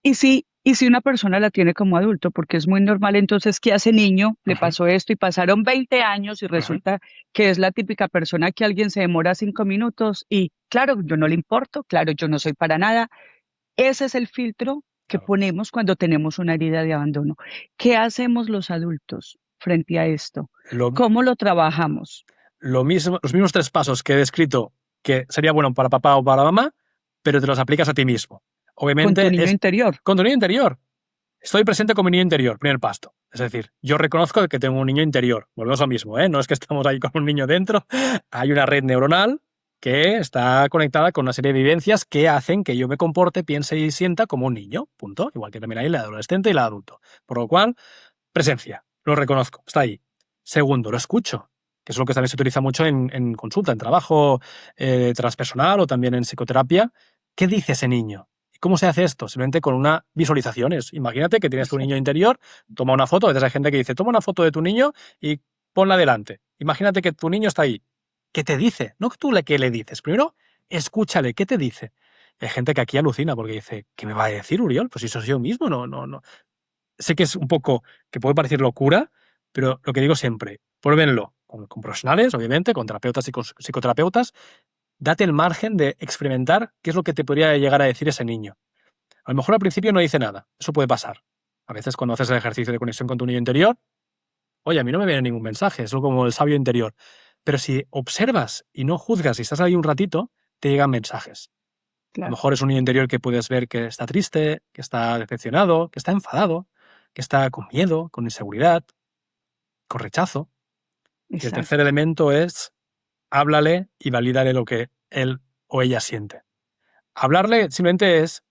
Y si una persona la tiene como adulto, porque es muy normal, entonces, ¿qué hace niño? Le pasó esto y pasaron 20 años y resulta que es la típica persona que alguien se demora 5 minutos y, claro, yo no le importo, claro, yo no soy para nada. Ese es el filtro que Claro. ponemos cuando tenemos una herida de abandono. ¿Qué hacemos los adultos frente a esto? Lo, ¿Cómo lo trabajamos? los mismos 3 pasos que he descrito que sería bueno para papá o para mamá, pero te los aplicas a ti mismo. Con Obviamente tu niño es interior. con tu niño interior. Estoy presente con mi niño interior, primer paso. Es decir, yo reconozco que tengo un niño interior. Volvemos a lo mismo, ¿eh? No es que estamos ahí con un niño dentro. Hay una red neuronal que está conectada con una serie de vivencias que hacen que yo me comporte, piense y sienta como un niño. Punto. Igual que también hay el adolescente y el adulto. Por lo cual, presencia. Lo reconozco. Está ahí. Segundo, lo escucho, que es lo que también se utiliza mucho en consulta, en trabajo transpersonal o también en psicoterapia. ¿Qué dice ese niño? ¿Y cómo se hace esto? Simplemente con una visualizaciones. Imagínate que tienes tu niño interior, toma una foto, a veces hay gente que dice, toma una foto de tu niño y ponla delante. Imagínate que tu niño está ahí. ¿Qué te dice? No tú qué le dices. Primero, escúchale, ¿qué te dice? Hay gente que aquí alucina porque dice, ¿qué me va a decir Uriol? Pues si soy yo mismo, no. Sé que es un poco, que puede parecer locura, pero lo que digo siempre, pruébenlo con profesionales, obviamente, con terapeutas y con psicoterapeutas, date el margen de experimentar qué es lo que te podría llegar a decir ese niño. A lo mejor al principio no dice nada, eso puede pasar. A veces cuando haces el ejercicio de conexión con tu niño interior, oye, a mí no me viene ningún mensaje, es como el sabio interior. Pero si observas y no juzgas y estás ahí un ratito, te llegan mensajes. A lo mejor es un niño interior que puedes ver que está triste, que está decepcionado, que está enfadado, que está con miedo, con inseguridad, con rechazo. Y el tercer elemento es háblale y valídale lo que él o ella siente. Hablarle simplemente es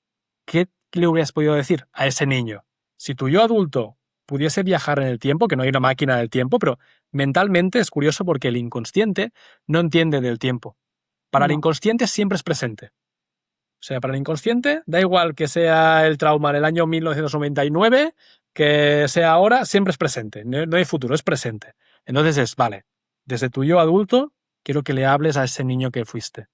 ¿qué le hubieras podido decir a ese niño? Si tu yo adulto pudiese viajar en el tiempo, que no hay una máquina del tiempo, pero mentalmente es curioso porque el inconsciente no entiende del tiempo. Para el inconsciente siempre es presente. O sea, para el inconsciente, da igual que sea el trauma en el año 1999, que sea ahora, siempre es presente. No hay futuro, es presente. Entonces es, vale, desde tu yo adulto, quiero que le hables a ese niño que fuiste.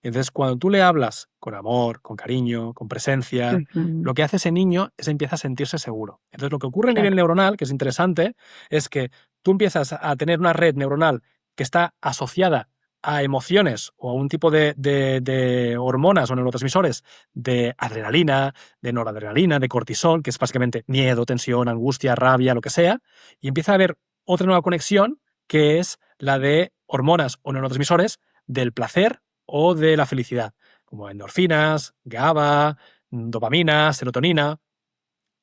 Entonces, cuando tú le hablas con amor, con cariño, con presencia, lo que hace ese niño es empieza a sentirse seguro. Entonces, lo que ocurre a nivel neuronal, que es interesante, es que tú empiezas a tener una red neuronal que está asociada a emociones o a un tipo de hormonas o neurotransmisores de adrenalina, de noradrenalina, de cortisol, que es básicamente miedo, tensión, angustia, rabia, lo que sea, y empieza a haber otra nueva conexión que es la de hormonas o neurotransmisores del placer o de la felicidad, como endorfinas, GABA, dopamina, serotonina.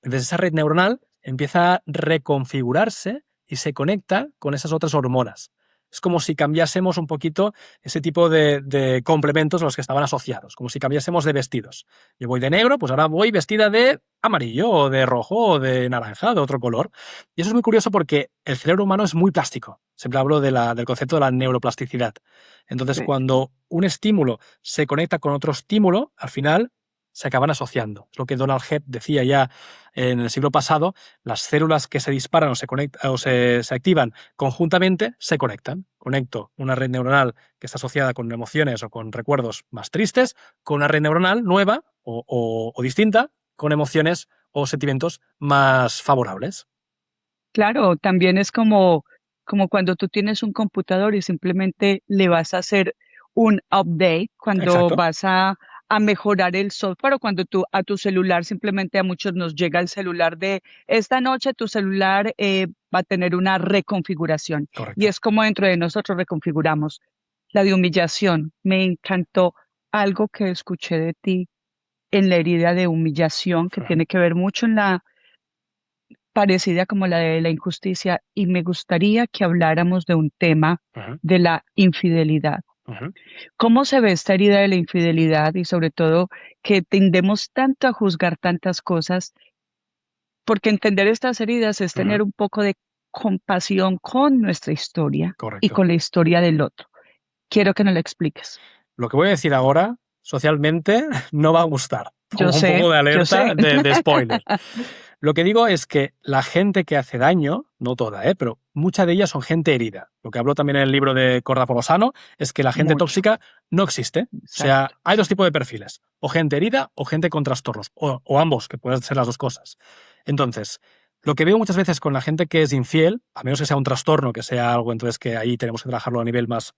Entonces esa red neuronal empieza a reconfigurarse y se conecta con esas otras hormonas. Es como si cambiásemos un poquito ese tipo de complementos a los que estaban asociados, como si cambiásemos de vestidos. Yo voy de negro, pues ahora voy vestida de amarillo o de rojo o de naranja, de otro color. Y eso es muy curioso porque el cerebro humano es muy plástico. Siempre hablo del concepto de la neuroplasticidad. Entonces, cuando un estímulo se conecta con otro estímulo, al final se acaban asociando. Es lo que Donald Hebb decía ya en el siglo pasado, las células que se disparan o se activan conjuntamente se conectan. Conecto una red neuronal que está asociada con emociones o con recuerdos más tristes con una red neuronal nueva o distinta con emociones o sentimientos más favorables. Claro, también es como cuando tú tienes un computador y simplemente le vas a hacer un update, cuando vas a mejorar el software o cuando tú a tu celular, simplemente a muchos nos llega el celular de esta noche, tu celular va a tener una reconfiguración. Correcto. Y es como dentro de nosotros reconfiguramos. La de humillación, me encantó algo que escuché de ti en la herida de humillación, que tiene que ver mucho en la parecida como la de la injusticia, y me gustaría que habláramos de un tema de la infidelidad. ¿Cómo se ve esta herida de la infidelidad y sobre todo que tendemos tanto a juzgar tantas cosas? Porque entender estas heridas es tener un poco de compasión con nuestra historia y con la historia del otro. Quiero que nos lo expliques. Lo que voy a decir ahora, socialmente, no va a gustar. Yo sé, un poco de alerta de spoiler. Lo que digo es que la gente que hace daño, no toda, pero mucha de ellas son gente herida. Lo que hablo también en el libro de Corda Porosano es que la gente Mucho. tóxica no existe. O sea, Exacto. hay dos tipos de perfiles, o gente herida o gente con trastornos, o ambos, que pueden ser las dos cosas. Entonces, lo que veo muchas veces con la gente que es infiel, a menos que sea un trastorno, que sea algo, entonces que ahí tenemos que trabajarlo a nivel más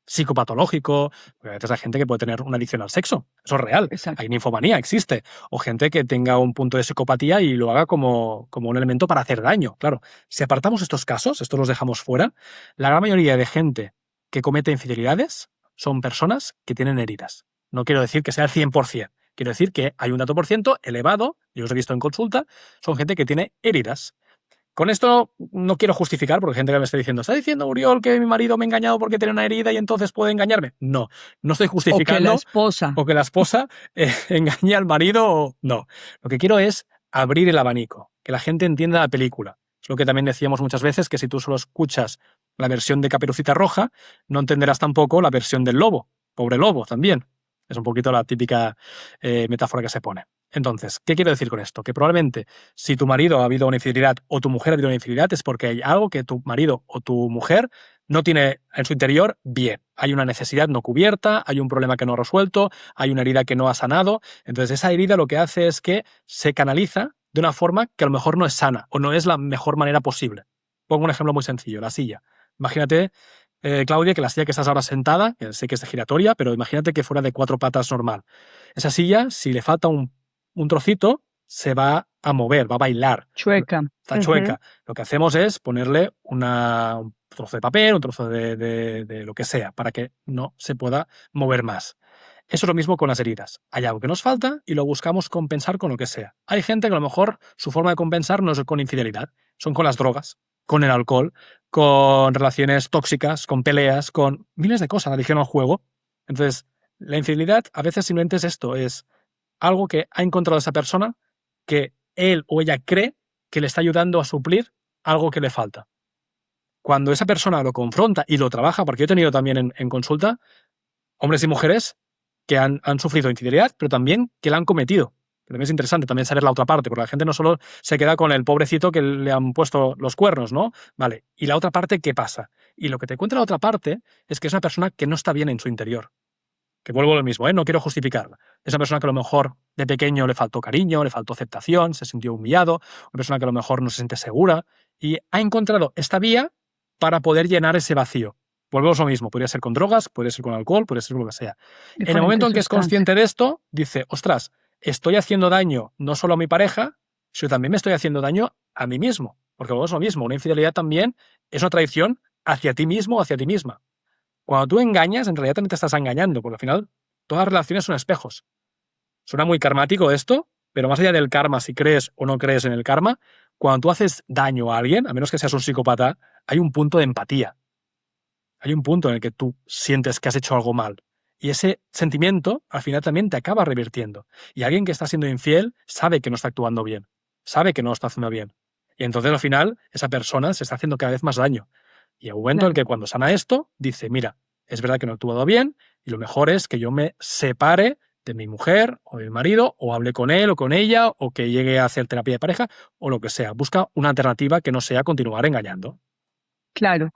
psicopatológico, porque a veces hay gente que puede tener una adicción al sexo, eso es real, Exacto. hay ninfomanía, existe, o gente que tenga un punto de psicopatía y lo haga como un elemento para hacer daño. Claro, si apartamos estos casos, estos los dejamos fuera, la gran mayoría de gente que comete infidelidades son personas que tienen heridas. No quiero decir que sea el 100%, quiero decir que hay un dato por ciento elevado, yo os he visto en consulta, son gente que tiene heridas. Con esto no quiero justificar, porque hay gente que me está diciendo Uriol que mi marido me ha engañado porque tiene una herida y entonces puede engañarme. No, no estoy O que justificando. la esposa. O que la esposa engañe al marido. No. Lo que quiero es abrir el abanico, que la gente entienda la película. Es lo que también decíamos muchas veces, que si tú solo escuchas la versión de Caperucita Roja, no entenderás tampoco la versión del lobo. Pobre lobo también. Es un poquito la típica metáfora que se pone. Entonces, ¿qué quiero decir con esto? Que probablemente si tu marido ha habido una infidelidad o tu mujer ha habido una infidelidad es porque hay algo que tu marido o tu mujer no tiene en su interior bien. Hay una necesidad no cubierta, hay un problema que no ha resuelto, hay una herida que no ha sanado. Entonces esa herida lo que hace es que se canaliza de una forma que a lo mejor no es sana o no es la mejor manera posible. Pongo un ejemplo muy sencillo, la silla. Imagínate, Claudia, que la silla que estás ahora sentada, que sé que es giratoria, pero imagínate que fuera de 4 patas normal. Esa silla, si le falta un trocito, se va a mover, va a bailar. Chueca. Está chueca. Lo que hacemos es ponerle un trozo de papel, un trozo de lo que sea, para que no se pueda mover más. Eso es lo mismo con las heridas. Hay algo que nos falta y lo buscamos compensar con lo que sea. Hay gente que a lo mejor su forma de compensar no es con infidelidad, son con las drogas, con el alcohol, con relaciones tóxicas, con peleas, con miles de cosas, adicción al juego. Entonces, la infidelidad a veces simplemente es esto, es algo que ha encontrado esa persona que él o ella cree que le está ayudando a suplir algo que le falta. Cuando esa persona lo confronta y lo trabaja, porque yo he tenido también en consulta hombres y mujeres que han sufrido infidelidad, pero también que la han cometido. También es interesante también saber la otra parte, porque la gente no solo se queda con el pobrecito que le han puesto los cuernos, ¿no? Vale, ¿y la otra parte qué pasa? Y lo que te cuenta la otra parte es que es una persona que no está bien en su interior. Que vuelvo a lo mismo, no quiero justificarla. Es una persona que a lo mejor de pequeño le faltó cariño, le faltó aceptación, se sintió humillado, una persona que a lo mejor no se siente segura y ha encontrado esta vía para poder llenar ese vacío. Volvemos a lo mismo, podría ser con drogas, podría ser con alcohol, podría ser con lo que sea. En el momento en que es consciente de esto, dice, ostras, estoy haciendo daño no solo a mi pareja, sino también me estoy haciendo daño a mí mismo. Porque volvemos a lo mismo, una infidelidad también es una traición hacia ti mismo o hacia ti misma. Cuando tú engañas, en realidad también te estás engañando, porque al final todas las relaciones son espejos. Suena muy karmático esto, pero más allá del karma, si crees o no crees en el karma, cuando tú haces daño a alguien, a menos que seas un psicópata, hay un punto de empatía. Hay un punto en el que tú sientes que has hecho algo mal. Y ese sentimiento, al final, también te acaba revirtiendo. Y alguien que está siendo infiel sabe que no está actuando bien, sabe que no lo está haciendo bien. Y entonces, al final, esa persona se está haciendo cada vez más daño. Y hay un momento en el que cuando sana esto, dice, mira, es verdad que no he actuado bien y lo mejor es que yo me separe de mi mujer o de mi marido o hable con él o con ella o que llegue a hacer terapia de pareja o lo que sea. Busca una alternativa que no sea continuar engañando. Claro.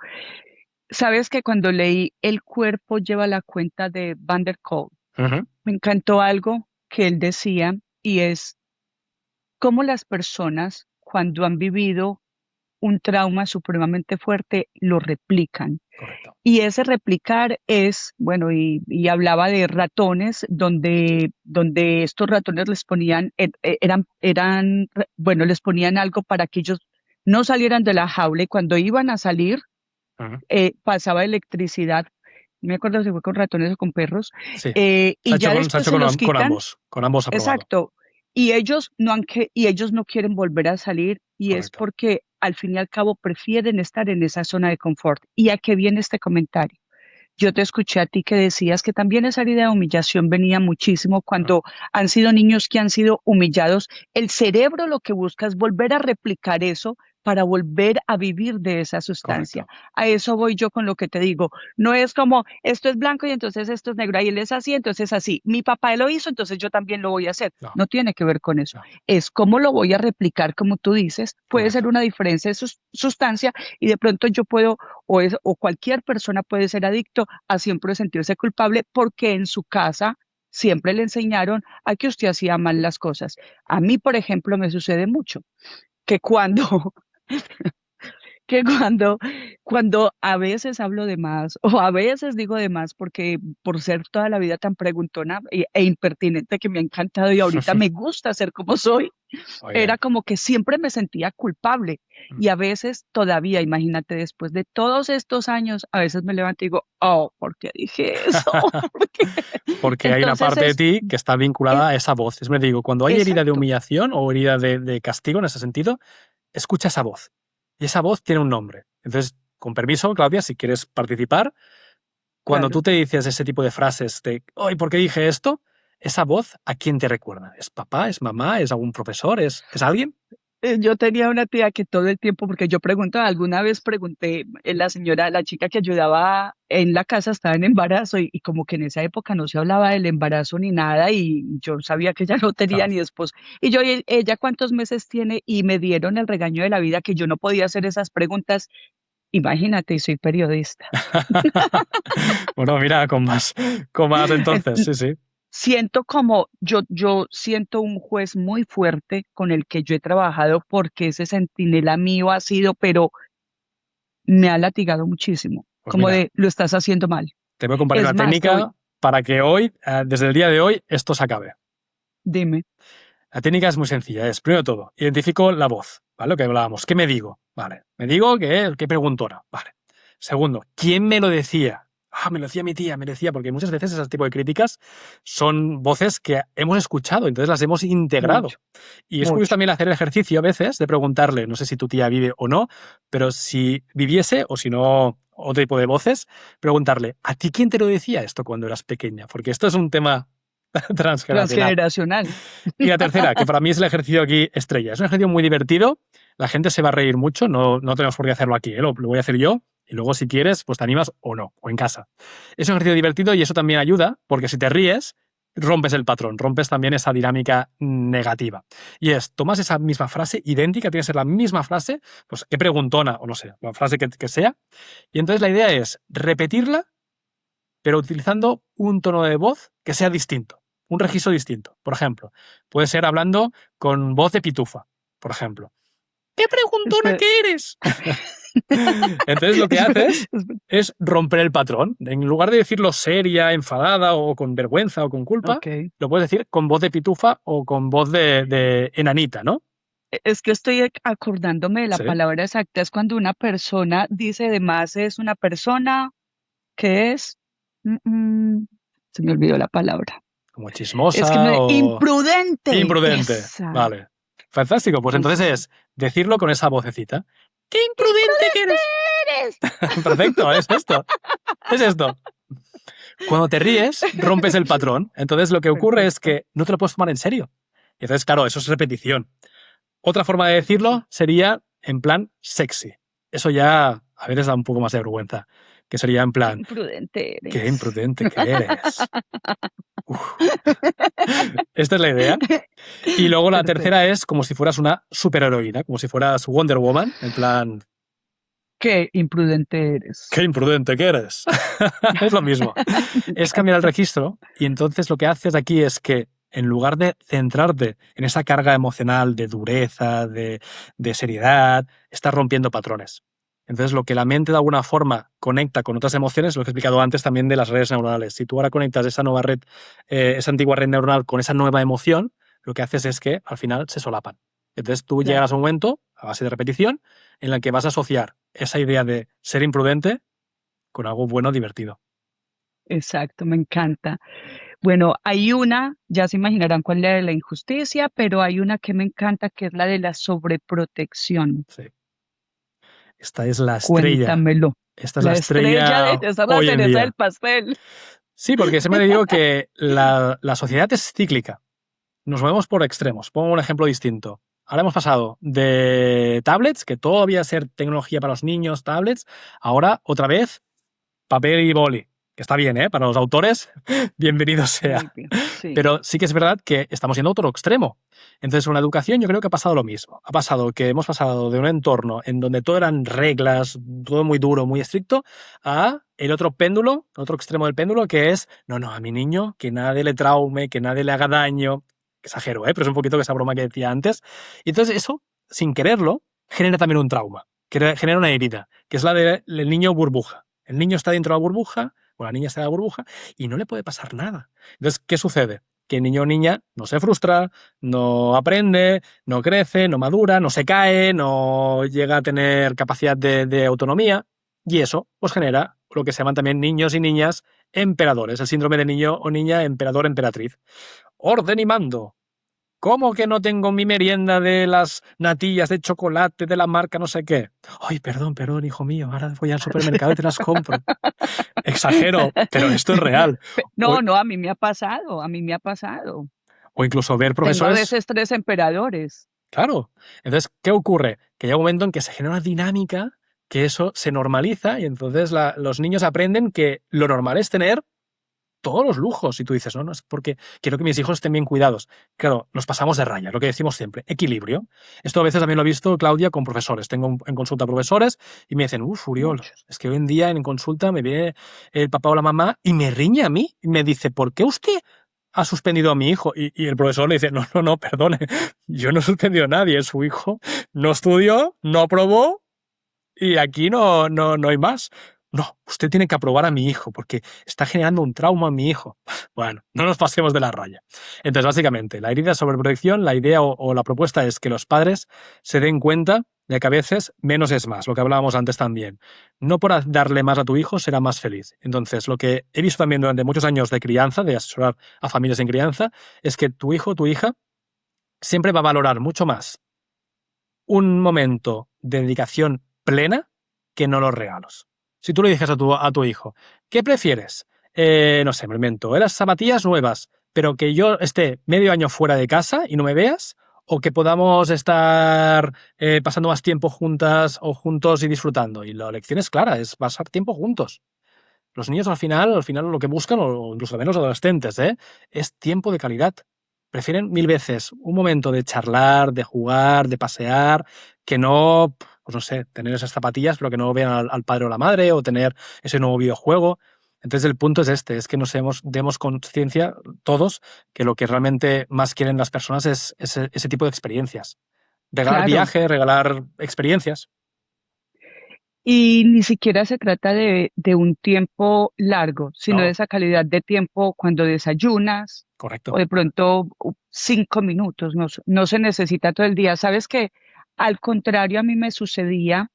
Sabes que cuando leí El cuerpo lleva la cuenta de Van der Kolk, me encantó algo que él decía y es cómo las personas cuando han vivido un trauma supremamente fuerte lo replican. Correcto. Y ese replicar es, bueno, y hablaba de ratones, donde estos ratones les ponían, bueno, les ponían algo para que ellos no salieran de la jaula y cuando iban a salir, pasaba electricidad. No me acuerdo si fue con ratones o con perros. Sí. Y ya después se los quitan. Con ambos aprobado. Exacto. Y ellos no quieren volver a salir y Correcto. es porque al fin y al cabo prefieren estar en esa zona de confort. ¿Y a qué viene este comentario? Yo te escuché a ti que decías que también esa herida de humillación venía muchísimo cuando han sido niños que han sido humillados. El cerebro lo que busca es volver a replicar eso para volver a vivir de esa sustancia. Correcto. A eso voy yo con lo que te digo. No es como, esto es blanco y entonces esto es negro, y él es así, entonces así. Mi papá lo hizo, entonces yo también lo voy a hacer. No, No tiene que ver con eso. no, Es cómo lo voy a replicar, como tú dices. Puede ser correcto. una diferencia de sustancia y de pronto yo puedo, o cualquier persona puede ser adicto a siempre sentirse culpable porque en su casa siempre le enseñaron a que usted hacía mal las cosas. A mí, por ejemplo, me sucede mucho que cuando que cuando a veces hablo de más o a veces digo de más porque por ser toda la vida tan preguntona e impertinente que me ha encantado y ahorita me gusta ser como soy, Muy era bien. como que siempre me sentía culpable Mm. y a veces todavía, imagínate, después de todos estos años, a veces me levanto y digo, oh, ¿por qué dije eso? ¿Por qué? Porque hay una Entonces parte de ti que está es vinculada a esa voz. Es me digo, cuando hay herida de exacto, humillación o herida de castigo en ese sentido, escucha esa voz. Y esa voz tiene un nombre. Entonces, con permiso, Claudia, si quieres participar, cuando claro. tú te dices ese tipo de frases de, "Ay, ¿por qué dije esto?", esa voz, ¿a quién te recuerda? ¿Es papá? ¿Es mamá? ¿Es algún profesor? ¿Es alguien? Yo tenía una tía que todo el tiempo, porque yo preguntaba, alguna vez pregunté, la señora, la chica que ayudaba en la casa estaba en embarazo y como que en esa época no se hablaba del embarazo ni nada y yo sabía que ella no tenía Claro. ni esposo. Y yo, "¿Y ella cuántos meses tiene?" Y me dieron el regaño de la vida que yo no podía hacer esas preguntas. Imagínate, y soy periodista. Bueno, mira, con más entonces, sí, sí. Siento como, yo siento un juez muy fuerte con el que yo he trabajado porque ese centinela mío ha sido, pero me ha latigado muchísimo, Pues como mira, de, lo estás haciendo mal. te voy a compartir Es una más, te voy, técnica para que hoy, desde el día de hoy, esto se acabe. dime, La técnica es muy sencilla. Es, primero de todo, identifico la voz, ¿vale? Lo que hablábamos. ¿Qué me digo? Vale. Me digo qué preguntona. Vale. Segundo, ¿quién me lo decía? Ah, me lo decía mi tía, me lo decía, porque muchas veces ese tipo de críticas son voces que hemos escuchado, entonces las hemos integrado. mucho, Y es curioso mucho. también hacer el ejercicio a veces de preguntarle, no sé si tu tía vive o no, pero si viviese o si no, otro tipo de voces, preguntarle, ¿a ti quién te lo decía esto cuando eras pequeña? Porque esto es un tema transgeneracional. Transgeneracional. Y la tercera, que para mí es el ejercicio aquí estrella. Es un ejercicio muy divertido, la gente se va a reír mucho, no tenemos por qué hacerlo aquí, ¿eh? Lo voy a hacer yo, y luego si quieres, pues te animas o no, o en casa. Es un ejercicio divertido y eso también ayuda, porque si te ríes, rompes el patrón, rompes también esa dinámica negativa. Y es, tomas esa misma frase, idéntica, tiene que ser la misma frase, pues qué preguntona, o no sé, la frase que sea, y entonces la idea es repetirla, pero utilizando un tono de voz que sea distinto, un registro distinto. Por ejemplo, puede ser hablando con voz de pitufa, por ejemplo. ¡Qué preguntona Espera, que eres! Entonces lo que espera, haces es romper el patrón. En lugar de decirlo seria, enfadada o con vergüenza o con culpa, ok. lo puedes decir con voz de pitufa o con voz de enanita, ¿no? Es que estoy acordándome de la Sí. palabra exacta, es cuando una persona dice de más, es una persona que es, mm, mm, se me olvidó la palabra. Como Es que chismosa o imprudente. imprudente. Esa. Vale. Fantástico. Pues entonces es decirlo con esa vocecita. ¡Qué imprudente que eres! Eres. Perfecto, es esto. Es esto. Cuando te ríes, rompes el patrón. Entonces lo que ocurre es Perfecto. que no te lo puedes tomar en serio. Y entonces, claro, eso es repetición. Otra forma de decirlo sería en plan sexy. Eso ya a veces da un poco más de vergüenza. Que sería en Qué plan, imprudente qué eres. imprudente que eres. Uf. Esta es la idea. Y luego la Perfecto. tercera es como si fueras una superheroína, como si fueras Wonder Woman, en plan, Qué imprudente eres. qué imprudente que eres. Es lo mismo. Es cambiar el registro y entonces lo que haces aquí es que en lugar de centrarte en esa carga emocional de dureza, de seriedad, estás rompiendo patrones. Entonces lo que la mente de alguna forma conecta con otras emociones, lo que he explicado antes también de las redes neuronales. Si tú ahora conectas esa nueva red, esa antigua red neuronal con esa nueva emoción, lo que haces es que al final se solapan. Entonces tú Claro. llegarás a un momento, a base de repetición, en el que vas a asociar esa idea de ser imprudente con algo bueno, divertido. Exacto, me encanta. Bueno, hay una, ya se imaginarán cuál es la de la injusticia, pero hay una que me encanta que es la de la sobreprotección. Sí. Esta es la estrella. Cuéntamelo. Esta es La la estrella estrella de esa es la hoy en cereza del día. pastel. Sí, porque siempre digo que la sociedad es cíclica. Nos movemos por extremos. Pongo un ejemplo distinto. Ahora hemos pasado de tablets, que todo debía ser tecnología para los niños, tablets, ahora otra vez papel y boli. Que está bien, ¿eh? Para los autores, bienvenido sea. Muy bien, sí. Pero sí que es verdad que estamos yendo a otro extremo. Entonces, con la educación yo creo que ha pasado lo mismo. Ha pasado que hemos pasado de un entorno en donde todo eran reglas, todo muy duro, muy estricto, a el otro péndulo, otro extremo del péndulo, que es, no, a mi niño, que nadie le traume, que nadie le haga daño. Exagero, ¿eh? Pero es un poquito esa broma que decía antes. Y entonces eso, sin quererlo, genera también un trauma, genera una herida, que es la del niño burbuja. El niño está dentro de la burbuja, o la niña está en la burbuja, y no le puede pasar nada. Entonces, ¿qué sucede? Que el niño o niña no se frustra, no aprende, no crece, no madura, no se cae, no llega a tener capacidad de autonomía, y eso pues genera lo que se llaman también niños y niñas emperadores, el síndrome de niño o niña emperador, emperatriz. Orden y mando. ¿Cómo que no tengo mi merienda de las natillas de chocolate de la marca no sé qué? Ay, perdón, hijo mío, ahora voy al supermercado y te las compro. Exagero, pero esto es real. O, No, a mí me ha pasado. o incluso ver Tengo a profesores... veces 3 emperadores. Claro. Entonces, ¿qué ocurre? Que llega un momento en que se genera una dinámica que eso se normaliza y entonces los niños aprenden que lo normal es tener todos los lujos. Y tú dices, no, es porque quiero que mis hijos estén bien cuidados. Claro, nos pasamos de raya, lo que decimos siempre, equilibrio. Esto a veces también lo he visto, Claudia, con profesores. Tengo en consulta profesores y me dicen, Uriol, es que hoy en día en consulta me viene el papá o la mamá y me riñe a mí y me dice, ¿por qué usted ha suspendido a mi hijo? Y el profesor le dice, no, perdone, yo no he suspendido a nadie, su hijo no estudió, no aprobó y aquí no hay más. No, usted tiene que aprobar a mi hijo porque está generando un trauma a mi hijo. Bueno, no nos pasemos de la raya. Entonces, básicamente, la herida sobre protección, la idea o la propuesta es que los padres se den cuenta de que a veces menos es más, lo que hablábamos antes también. No por darle más a tu hijo será más feliz. Entonces, lo que he visto también durante muchos años de crianza, de asesorar a familias en crianza, es que tu hijo, tu hija, siempre va a valorar mucho más un momento de dedicación plena que no los regalos. Si tú le dices a tu hijo, ¿qué prefieres? No sé, me invento, las zapatillas nuevas, pero que yo esté medio año fuera de casa y no me veas, o que podamos estar pasando más tiempo juntas o juntos y disfrutando. Y la lección es clara, es pasar tiempo juntos. Los niños al final lo que buscan, o incluso también los adolescentes, es tiempo de calidad. Prefieren 1000 veces un momento de charlar, de jugar, de pasear, que no, pues no sé, tener esas zapatillas, pero que no vean al padre o la madre, o tener ese nuevo videojuego. Entonces el punto es es que nos demos conciencia todos que lo que realmente más quieren las personas es ese tipo de experiencias. Regalar Claro. viajes, regalar experiencias. Y ni siquiera se trata de un tiempo largo, sino No. de esa calidad de tiempo cuando desayunas Correcto. o de pronto 5 minutos, no se necesita todo el día. Sabes que al contrario a mí me sucedía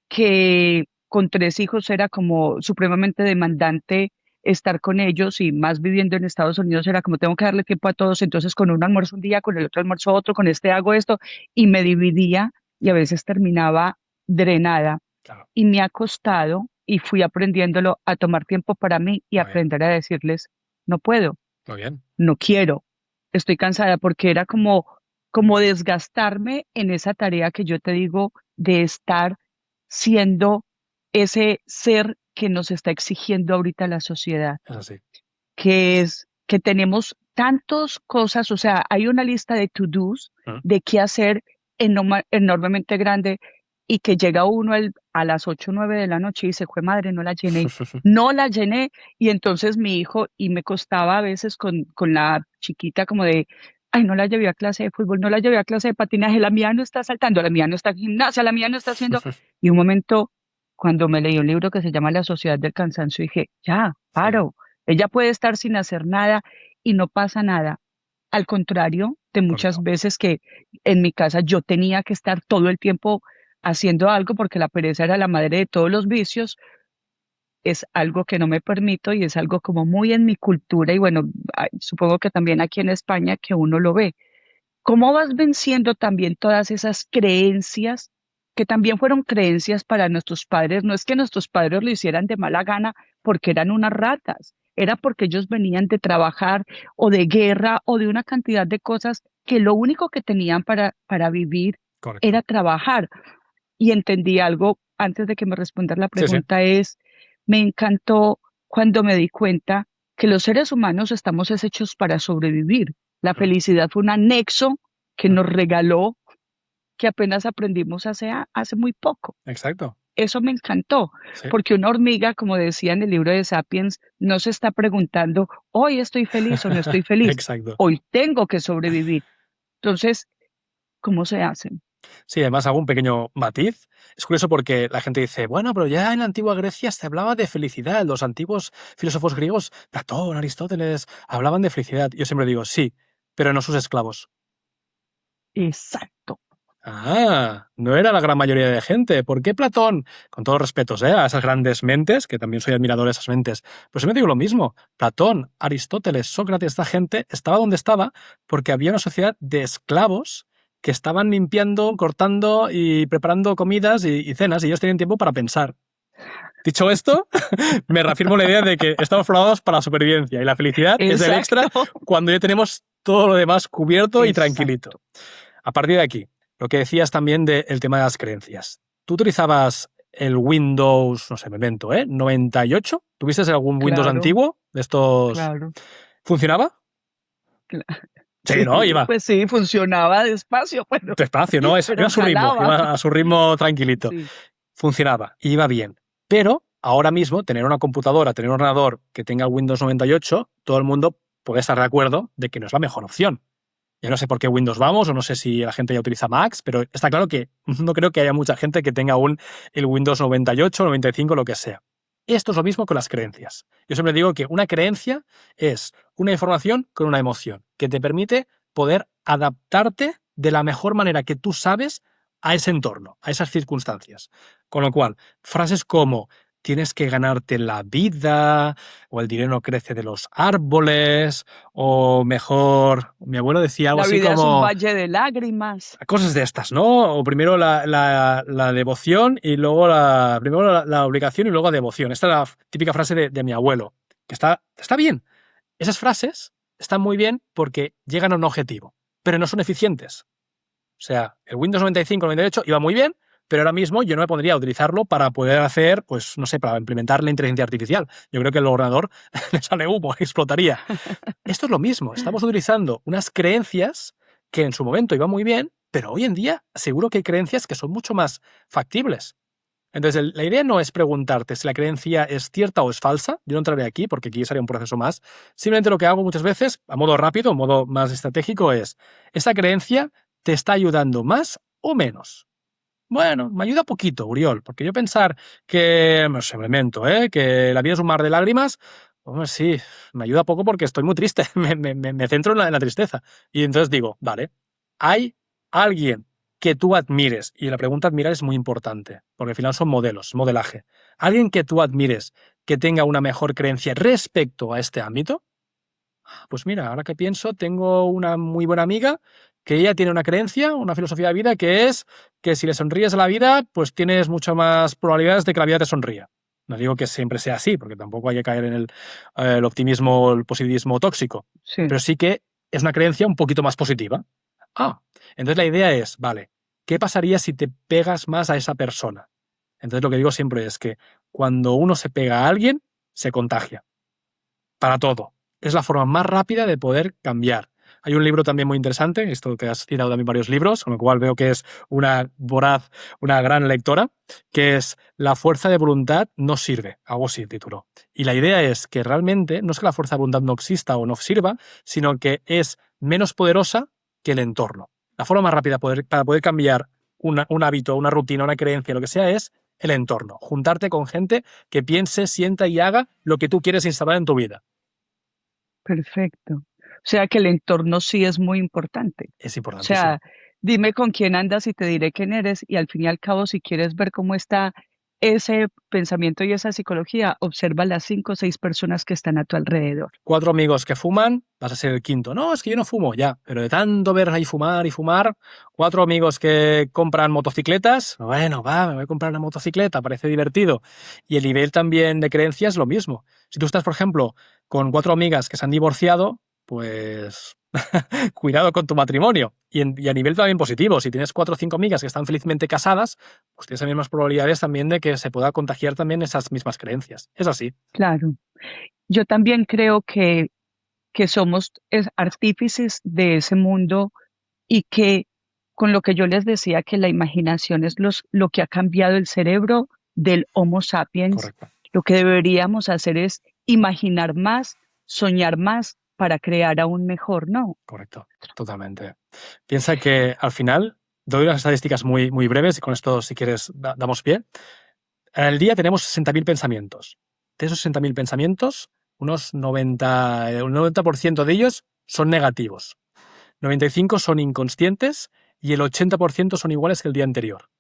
que con 3 hijos era como supremamente demandante estar con ellos y más viviendo en Estados Unidos era como tengo que darle tiempo a todos, entonces con uno almuerzo un día, con el otro almuerzo otro, con este hago esto y me dividía y a veces terminaba drenada. Claro. Y me ha costado y fui aprendiéndolo a tomar tiempo para mí y Muy aprender a decirles, no puedo, Muy bien. no quiero, estoy cansada porque era como desgastarme en esa tarea que yo te digo de estar siendo ese ser que nos está exigiendo ahorita la sociedad, Es así. que es que tenemos tantas cosas, o sea, hay una lista de to-dos, de qué hacer enormemente grande y que llega uno a las 8 o 9 de la noche y dice, jue madre, no la llené y entonces mi hijo, y me costaba a veces con la chiquita como de, ay, no la llevé a clase de fútbol, no la llevé a clase de patinaje, la mía no está saltando, la mía no está en gimnasia, la mía no está haciendo, y un momento, cuando me leí un libro que se llama La Sociedad del Cansancio, dije, ya, paro, ella puede estar sin hacer nada y no pasa nada. Al contrario de muchas Correcto. veces que en mi casa yo tenía que estar todo el tiempo haciendo algo porque la pereza era la madre de todos los vicios, es algo que no me permito y es algo como muy en mi cultura y bueno, supongo que también aquí en España que uno lo ve. ¿Cómo vas venciendo también todas esas creencias que también fueron creencias para nuestros padres? No es que nuestros padres lo hicieran de mala gana porque eran unas ratas. era porque ellos venían de trabajar o de guerra o de una cantidad de cosas que lo único que tenían para vivir Correcto. era trabajar. Y entendí algo antes de que me respondas la Sí, sí. pregunta me encantó cuando me di cuenta que los seres humanos estamos hechos para sobrevivir. La felicidad fue un anexo que nos regaló, que apenas aprendimos hace muy poco. Exacto. Eso me encantó, Sí. porque una hormiga, como decía en el libro de Sapiens, no se está preguntando, hoy estoy feliz o no estoy feliz, Exacto. hoy tengo que sobrevivir. Entonces, ¿cómo se hace? Sí, además hago un pequeño matiz. Es curioso porque la gente dice, bueno, pero ya en la antigua Grecia se hablaba de felicidad. Los antiguos filósofos griegos, Platón, Aristóteles, hablaban de felicidad. Yo siempre digo, sí, pero no sus esclavos. Exacto. Ah, no era la gran mayoría de gente. ¿Por qué Platón? Con todos los respetos, a esas grandes mentes, que también soy admirador de esas mentes, pues siempre digo lo mismo. Platón, Aristóteles, Sócrates, esta gente estaba donde estaba porque había una sociedad de esclavos que estaban limpiando, cortando y preparando comidas y cenas, y ellos tenían tiempo para pensar. Dicho esto, me reafirmo la idea de que estamos formados para la supervivencia y la felicidad es el extra cuando ya tenemos todo lo demás cubierto y tranquilito. A partir de aquí, lo que decías también del tema de las creencias. ¿Tú utilizabas el Windows, no sé, me invento, 98? ¿Tuviste algún Windows antiguo de estos? Claro. ¿Funcionaba? Claro. Sí, ¿no? Iba. Pues sí, funcionaba despacio. Bueno, despacio, ¿no? Iba a su ritmo tranquilito. Sí. Funcionaba, iba bien. Pero ahora mismo, tener una computadora, tener un ordenador que tenga Windows 98, todo el mundo puede estar de acuerdo de que no es la mejor opción. Ya no sé por qué Windows vamos, o no sé si la gente ya utiliza Macs, pero está claro que no creo que haya mucha gente que tenga aún el Windows 98, 95, lo que sea. Esto es lo mismo con las creencias. Yo siempre digo que una creencia es una información con una emoción que te permite poder adaptarte de la mejor manera que tú sabes a ese entorno, a esas circunstancias. Con lo cual, frases como tienes que ganarte la vida, o el dinero no crece de los árboles, o mejor, mi abuelo decía algo así como... La vida es un valle de lágrimas. Cosas de estas, ¿no? O primero la devoción y luego primero la obligación y luego la devoción. Esta es la típica frase de mi abuelo, que está bien. Esas frases están muy bien porque llegan a un objetivo, pero no son eficientes. O sea, el Windows 95, 98 iba muy bien, pero ahora mismo yo no me pondría a utilizarlo para poder hacer, pues no sé, para implementar la inteligencia artificial. Yo creo que el ordenador le sale humo, explotaría. Esto es lo mismo, estamos utilizando unas creencias que en su momento iban muy bien, pero hoy en día seguro que hay creencias que son mucho más factibles. Entonces, la idea no es preguntarte si la creencia es cierta o es falsa. Yo no entraré aquí porque aquí sería un proceso más. Simplemente lo que hago muchas veces, a modo rápido, a modo más estratégico, es ¿esta creencia te está ayudando más o menos? Bueno, me ayuda poquito, Uriol, porque yo pensar que, no sé, me invento, que la vida es un mar de lágrimas, pues sí, me ayuda poco porque estoy muy triste, me centro en la tristeza. Y entonces digo, vale, hay alguien que tú admires, y la pregunta admirar es muy importante, porque al final son modelos, modelaje. Alguien que tú admires que tenga una mejor creencia respecto a este ámbito, pues mira, ahora que pienso, tengo una muy buena amiga que ella tiene una creencia, una filosofía de vida que es que si le sonríes a la vida, pues tienes mucho más probabilidades de que la vida te sonría. No digo que siempre sea así, porque tampoco hay que caer en el optimismo, el positivismo tóxico. Sí. Pero sí que es una creencia un poquito más positiva. Entonces la idea es, vale, ¿qué pasaría si te pegas más a esa persona? Entonces lo que digo siempre es que cuando uno se pega a alguien, se contagia. Para todo. Es la forma más rápida de poder cambiar. Hay un libro también muy interesante, esto que has citado también varios libros, con lo cual veo que es una gran lectora, que es La fuerza de voluntad no sirve, algo así título. Y la idea es que realmente no es que la fuerza de voluntad no exista o no sirva, sino que es menos poderosa que el entorno. La forma más rápida para poder cambiar un hábito, una rutina, una creencia, lo que sea, es el entorno. Juntarte con gente que piense, sienta y haga lo que tú quieres instalar en tu vida. Perfecto. O sea que el entorno sí es muy importante. Es importante. O sea, dime con quién andas y te diré quién eres, y al fin y al cabo, si quieres ver cómo está ese pensamiento y esa psicología, observa las 5 o 6 personas que están a tu alrededor. 4 amigos que fuman, vas a ser el quinto. No, es que yo no fumo, ya. Pero de tanto ver ahí fumar y fumar, 4 amigos que compran motocicletas, bueno, va, me voy a comprar una motocicleta, parece divertido. Y el nivel también de creencias es lo mismo. Si tú estás, por ejemplo, con 4 amigas que se han divorciado, pues cuidado con tu matrimonio. Y a nivel también positivo, si tienes 4 o 5 amigas que están felizmente casadas, pues tienes las mismas probabilidades también de que se pueda contagiar también esas mismas creencias. Es así. Claro. Yo también creo que somos artífices de ese mundo y que con lo que yo les decía, que la imaginación es lo que ha cambiado el cerebro del Homo sapiens, Correcto. lo que deberíamos hacer es imaginar más, soñar más para crear aún mejor, ¿no? Correcto, totalmente. Piensa que al final, doy unas estadísticas muy, muy breves y con esto, si quieres, damos pie. En el día tenemos 60.000 pensamientos. De esos 60.000 pensamientos, un 90% de ellos son negativos. 95 son inconscientes y el 80% son iguales que el día anterior.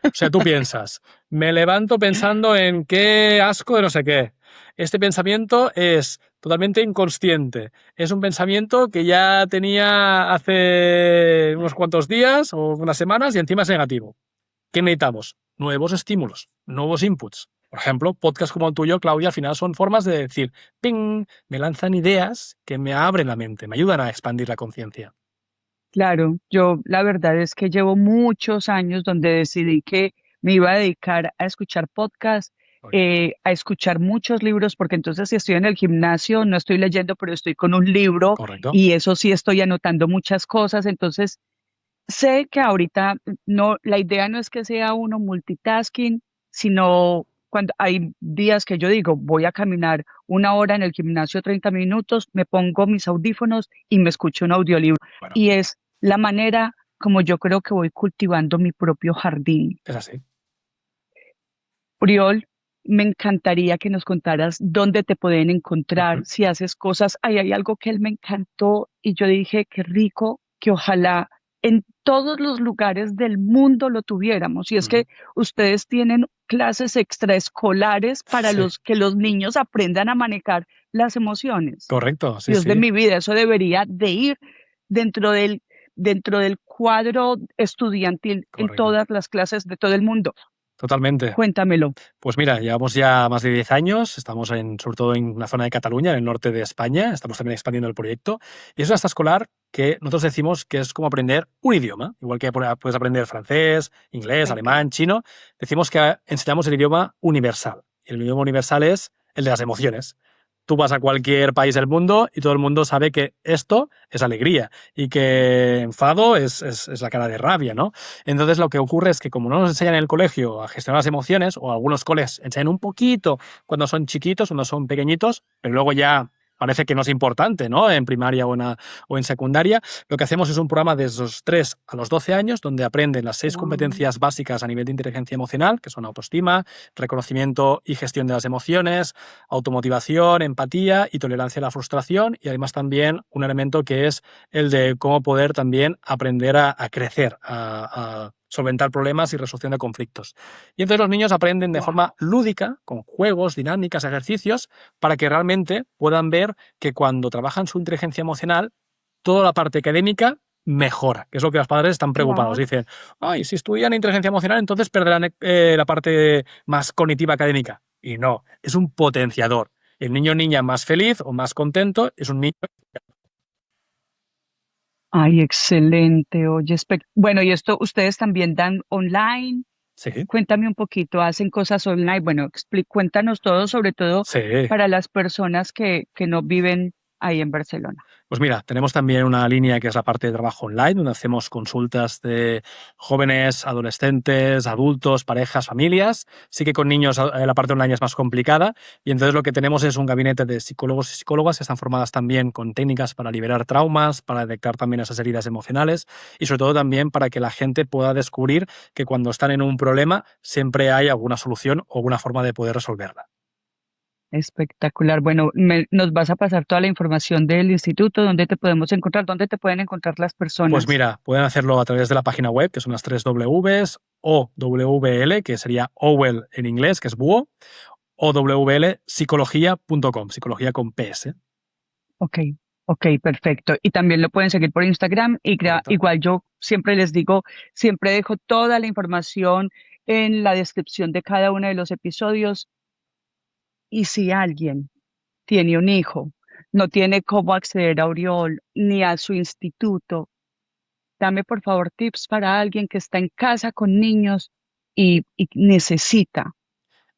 O sea, tú piensas, me levanto pensando en qué asco de no sé qué. Este pensamiento es totalmente inconsciente. Es un pensamiento que ya tenía hace unos cuantos días o unas semanas y encima es negativo. ¿Qué necesitamos? Nuevos estímulos, nuevos inputs. Por ejemplo, podcasts como el tuyo, Claudia, al final son formas de decir, ¡ping!, me lanzan ideas que me abren la mente, me ayudan a expandir la conciencia. Claro, yo la verdad es que llevo muchos años donde decidí que me iba a dedicar a escuchar podcasts, a escuchar muchos libros, porque entonces si estoy en el gimnasio no estoy leyendo, pero estoy con un libro Correcto. y eso sí estoy anotando muchas cosas. Entonces sé que ahorita no, la idea no es que sea uno multitasking, sino cuando hay días que yo digo, voy a caminar 1 hora en el gimnasio, 30 minutos, me pongo mis audífonos y me escucho un audiolibro. Bueno, Y es la manera como yo creo que voy cultivando mi propio jardín. es así. Oriol, me encantaría que nos contaras dónde te pueden encontrar, Ujú. si haces cosas. Ahí hay algo que él me encantó y yo dije, qué rico, que ojalá en todos los lugares del mundo lo tuviéramos. Y es que ustedes tienen clases extraescolares para Sí, que los niños aprendan a manejar las emociones. correcto, sí, Dios de sí. mi vida, eso debería de ir dentro del cuadro estudiantil en Correcto. todas las clases de todo el mundo. Totalmente. Cuéntamelo. Pues mira, llevamos ya más de 10 años, estamos sobre todo en la zona de Cataluña, en el norte de España, estamos también expandiendo el proyecto, y es una escolar que nosotros decimos que es como aprender un idioma, igual que puedes aprender francés, inglés, alemán, chino, decimos que enseñamos el idioma universal, y el idioma universal es el de las emociones. Tú vas a cualquier país del mundo y todo el mundo sabe que esto es alegría y que enfado es la cara de rabia, ¿no? Entonces lo que ocurre es que como no nos enseñan en el colegio a gestionar las emociones, o algunos colegios enseñan un poquito cuando son chiquitos, cuando son pequeñitos, pero luego ya parece que no es importante, ¿no? En primaria o en secundaria, lo que hacemos es un programa desde los 3 a los 12 años donde aprenden las 6 competencias básicas a nivel de inteligencia emocional, que son autoestima, reconocimiento y gestión de las emociones, automotivación, empatía y tolerancia a la frustración, y además también un elemento que es el de cómo poder también aprender a crecer, a solventar problemas y resolución de conflictos. Y entonces los niños aprenden de forma lúdica, con juegos, dinámicas, ejercicios, para que realmente puedan ver que cuando trabajan su inteligencia emocional, toda la parte académica mejora, que es lo que los padres están preocupados. Dicen, ay, si estudian inteligencia emocional, entonces perderán la parte más cognitiva académica. Y no, es un potenciador. El niño o niña más feliz o más contento es un niño. Ay, excelente. Oye, bueno, y esto ustedes también dan online. Sí. Cuéntame un poquito, ¿hacen cosas online? Bueno, cuéntanos todo, sobre todo Sí. para las personas que no viven ahí en Barcelona. Pues mira, tenemos también una línea que es la parte de trabajo online, donde hacemos consultas de jóvenes, adolescentes, adultos, parejas, familias. Sí que con niños la parte online es más complicada, y entonces lo que tenemos es un gabinete de psicólogos y psicólogas que están formadas también con técnicas para liberar traumas, para detectar también esas heridas emocionales, y sobre todo también para que la gente pueda descubrir que cuando están en un problema siempre hay alguna solución o alguna forma de poder resolverla. Espectacular. Bueno, nos vas a pasar toda la información del instituto, dónde te podemos encontrar, dónde te pueden encontrar las personas. Pues mira, pueden hacerlo a través de la página web, que son las 3 Ws, OWL, que sería Owl en inglés, que es búho, owlpsicología.com, psicología con PS. Ok, ok, perfecto. Y también lo pueden seguir por Instagram. Correcto. Igual yo siempre les digo, siempre dejo toda la información en la descripción de cada uno de los episodios. Y si alguien tiene un hijo, no tiene cómo acceder a Oriol ni a su instituto, dame por favor tips para alguien que está en casa con niños y necesita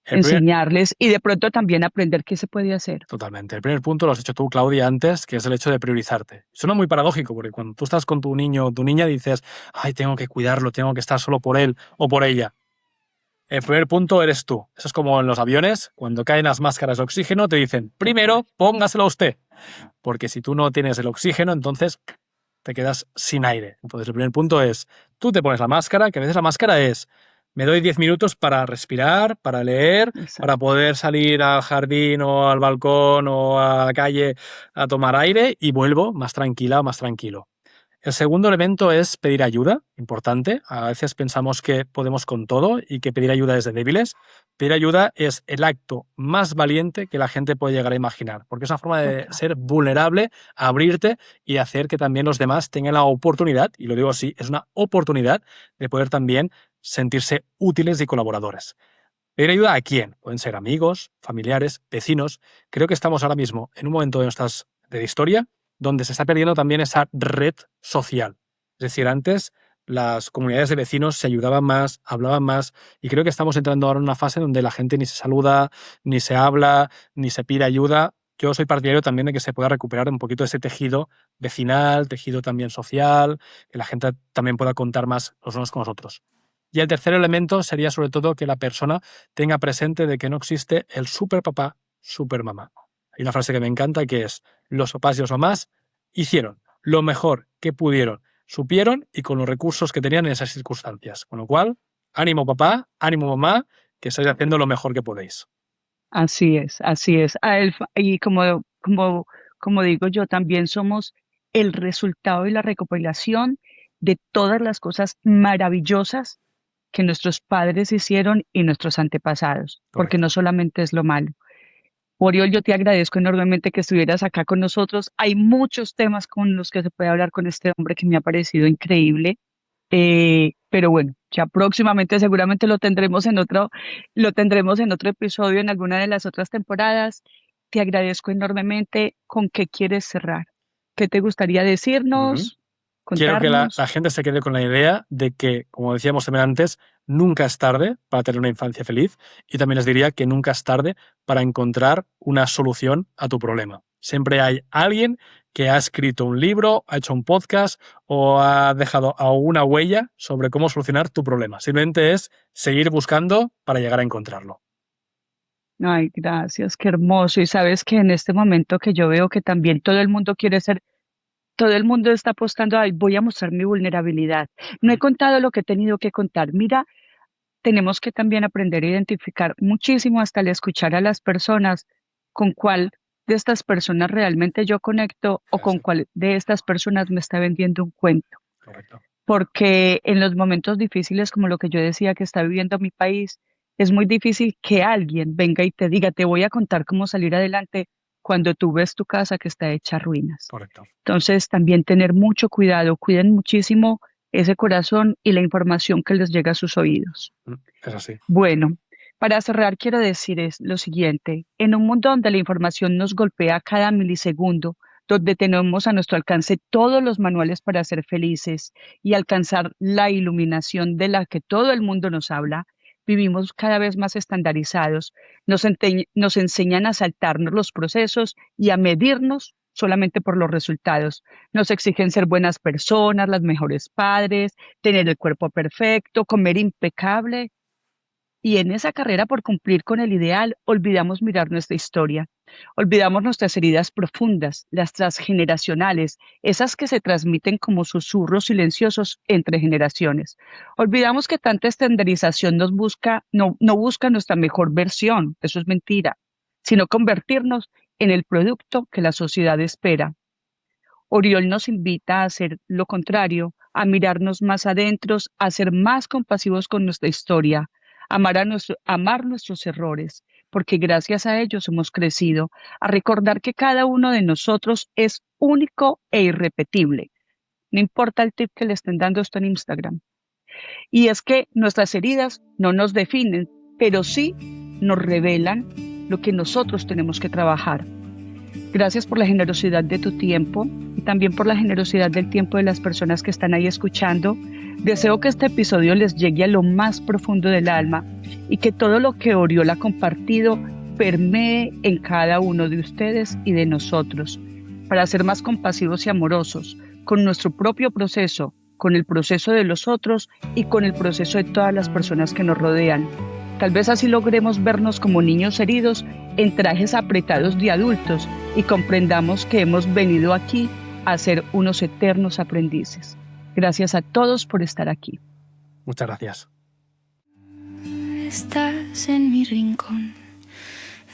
El primer- enseñarles y de pronto también aprender qué se puede hacer. Totalmente. El primer punto lo has hecho tú, Claudia, antes, que es el hecho de priorizarte. Suena muy paradójico, porque cuando tú estás con tu niño o tu niña dices, ay, tengo que cuidarlo, tengo que estar solo por él o por ella. El primer punto eres tú. Eso es como en los aviones, cuando caen las máscaras de oxígeno, te dicen, primero, póngaselo a usted. Porque si tú no tienes el oxígeno, entonces te quedas sin aire. Entonces el primer punto es, tú te pones la máscara, que a veces la máscara es, me doy 10 minutos para respirar, para leer, Exacto. para poder salir al jardín o al balcón o a la calle a tomar aire y vuelvo más tranquila o más tranquilo. El segundo elemento es pedir ayuda, importante. A veces pensamos que podemos con todo y que pedir ayuda es de débiles. Pedir ayuda es el acto más valiente que la gente puede llegar a imaginar, porque es una forma de ser vulnerable, abrirte y hacer que también los demás tengan la oportunidad, y lo digo así, es una oportunidad de poder también sentirse útiles y colaboradores. ¿Pedir ayuda a quién? Pueden ser amigos, familiares, vecinos. Creo que estamos ahora mismo en un momento de la historia donde se está perdiendo también esa red social. Es decir, antes las comunidades de vecinos se ayudaban más, hablaban más, y creo que estamos entrando ahora en una fase donde la gente ni se saluda, ni se habla, ni se pide ayuda. Yo soy partidario también de que se pueda recuperar un poquito ese tejido vecinal, tejido también social, que la gente también pueda contar más los unos con los otros. Y el tercer elemento sería sobre todo que la persona tenga presente de que no existe el superpapá, supermamá. Hay una frase que me encanta que es, los papás y las mamás hicieron lo mejor que pudieron, supieron y con los recursos que tenían en esas circunstancias. Con lo cual, ánimo papá, ánimo mamá, que estáis haciendo lo mejor que podéis. Así es, así es. Y como digo yo, también somos el resultado y la recopilación de todas las cosas maravillosas que nuestros padres hicieron y nuestros antepasados, porque Correcto. no solamente es lo malo. Oriol, yo te agradezco enormemente que estuvieras acá con nosotros. Hay muchos temas con los que se puede hablar con este hombre que me ha parecido increíble. Pero bueno, ya próximamente seguramente lo tendremos en otro episodio, en alguna de las otras temporadas. Te agradezco enormemente. ¿Con qué quieres cerrar? ¿Qué te gustaría decirnos? Quiero que la Contarnos. gente se quede con la idea de que, como decíamos también antes, nunca es tarde para tener una infancia feliz, y también les diría que nunca es tarde para encontrar una solución a tu problema. Siempre hay alguien que ha escrito un libro, ha hecho un podcast o ha dejado alguna huella sobre cómo solucionar tu problema. Simplemente es seguir buscando para llegar a encontrarlo. Ay, gracias, qué hermoso. Y sabes que en este momento que yo veo que también todo el mundo quiere ser, todo el mundo está apostando, ay, voy a mostrar mi vulnerabilidad. No he contado lo que he tenido que contar. Mira, tenemos que también aprender a identificar muchísimo hasta el escuchar a las personas con cuál de estas personas realmente yo conecto o con cuál de estas personas me está vendiendo un cuento. Correcto. Porque en los momentos difíciles como lo que yo decía que está viviendo mi país, es muy difícil que alguien venga y te diga, te voy a contar cómo salir adelante cuando tú ves tu casa que está hecha ruinas. Correcto. Entonces, también tener mucho cuidado, cuiden muchísimo ese corazón y la información que les llega a sus oídos. Es así. Bueno, para cerrar quiero decir lo siguiente, en un mundo donde la información nos golpea cada milisegundo, donde tenemos a nuestro alcance todos los manuales para ser felices y alcanzar la iluminación de la que todo el mundo nos habla, vivimos cada vez más estandarizados, nos enseñan a saltarnos los procesos y a medirnos solamente por los resultados. Nos exigen ser buenas personas, las mejores padres, tener el cuerpo perfecto, comer impecable. Y en esa carrera por cumplir con el ideal, olvidamos mirar nuestra historia, olvidamos nuestras heridas profundas, las transgeneracionales, esas que se transmiten como susurros silenciosos entre generaciones. Olvidamos que tanta estandarización no busca nuestra mejor versión, eso es mentira, sino convertirnos en el producto que la sociedad espera. Oriol nos invita a hacer lo contrario, a mirarnos más adentro, a ser más compasivos con nuestra historia, amar nuestros errores, porque gracias a ellos hemos crecido, a recordar que cada uno de nosotros es único e irrepetible. No importa el tip que le estén dando esto en Instagram. Y es que nuestras heridas no nos definen, pero sí nos revelan lo que nosotros tenemos que trabajar. Gracias por la generosidad de tu tiempo y también por la generosidad del tiempo de las personas que están ahí escuchando. Deseo que este episodio les llegue a lo más profundo del alma y que todo lo que Oriol ha compartido permee en cada uno de ustedes y de nosotros para ser más compasivos y amorosos con nuestro propio proceso, con el proceso de los otros y con el proceso de todas las personas que nos rodean. Tal vez así logremos vernos como niños heridos en trajes apretados de adultos y comprendamos que hemos venido aquí a ser unos eternos aprendices. Gracias a todos por estar aquí. Muchas gracias. Estás en mi rincón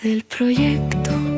del proyecto.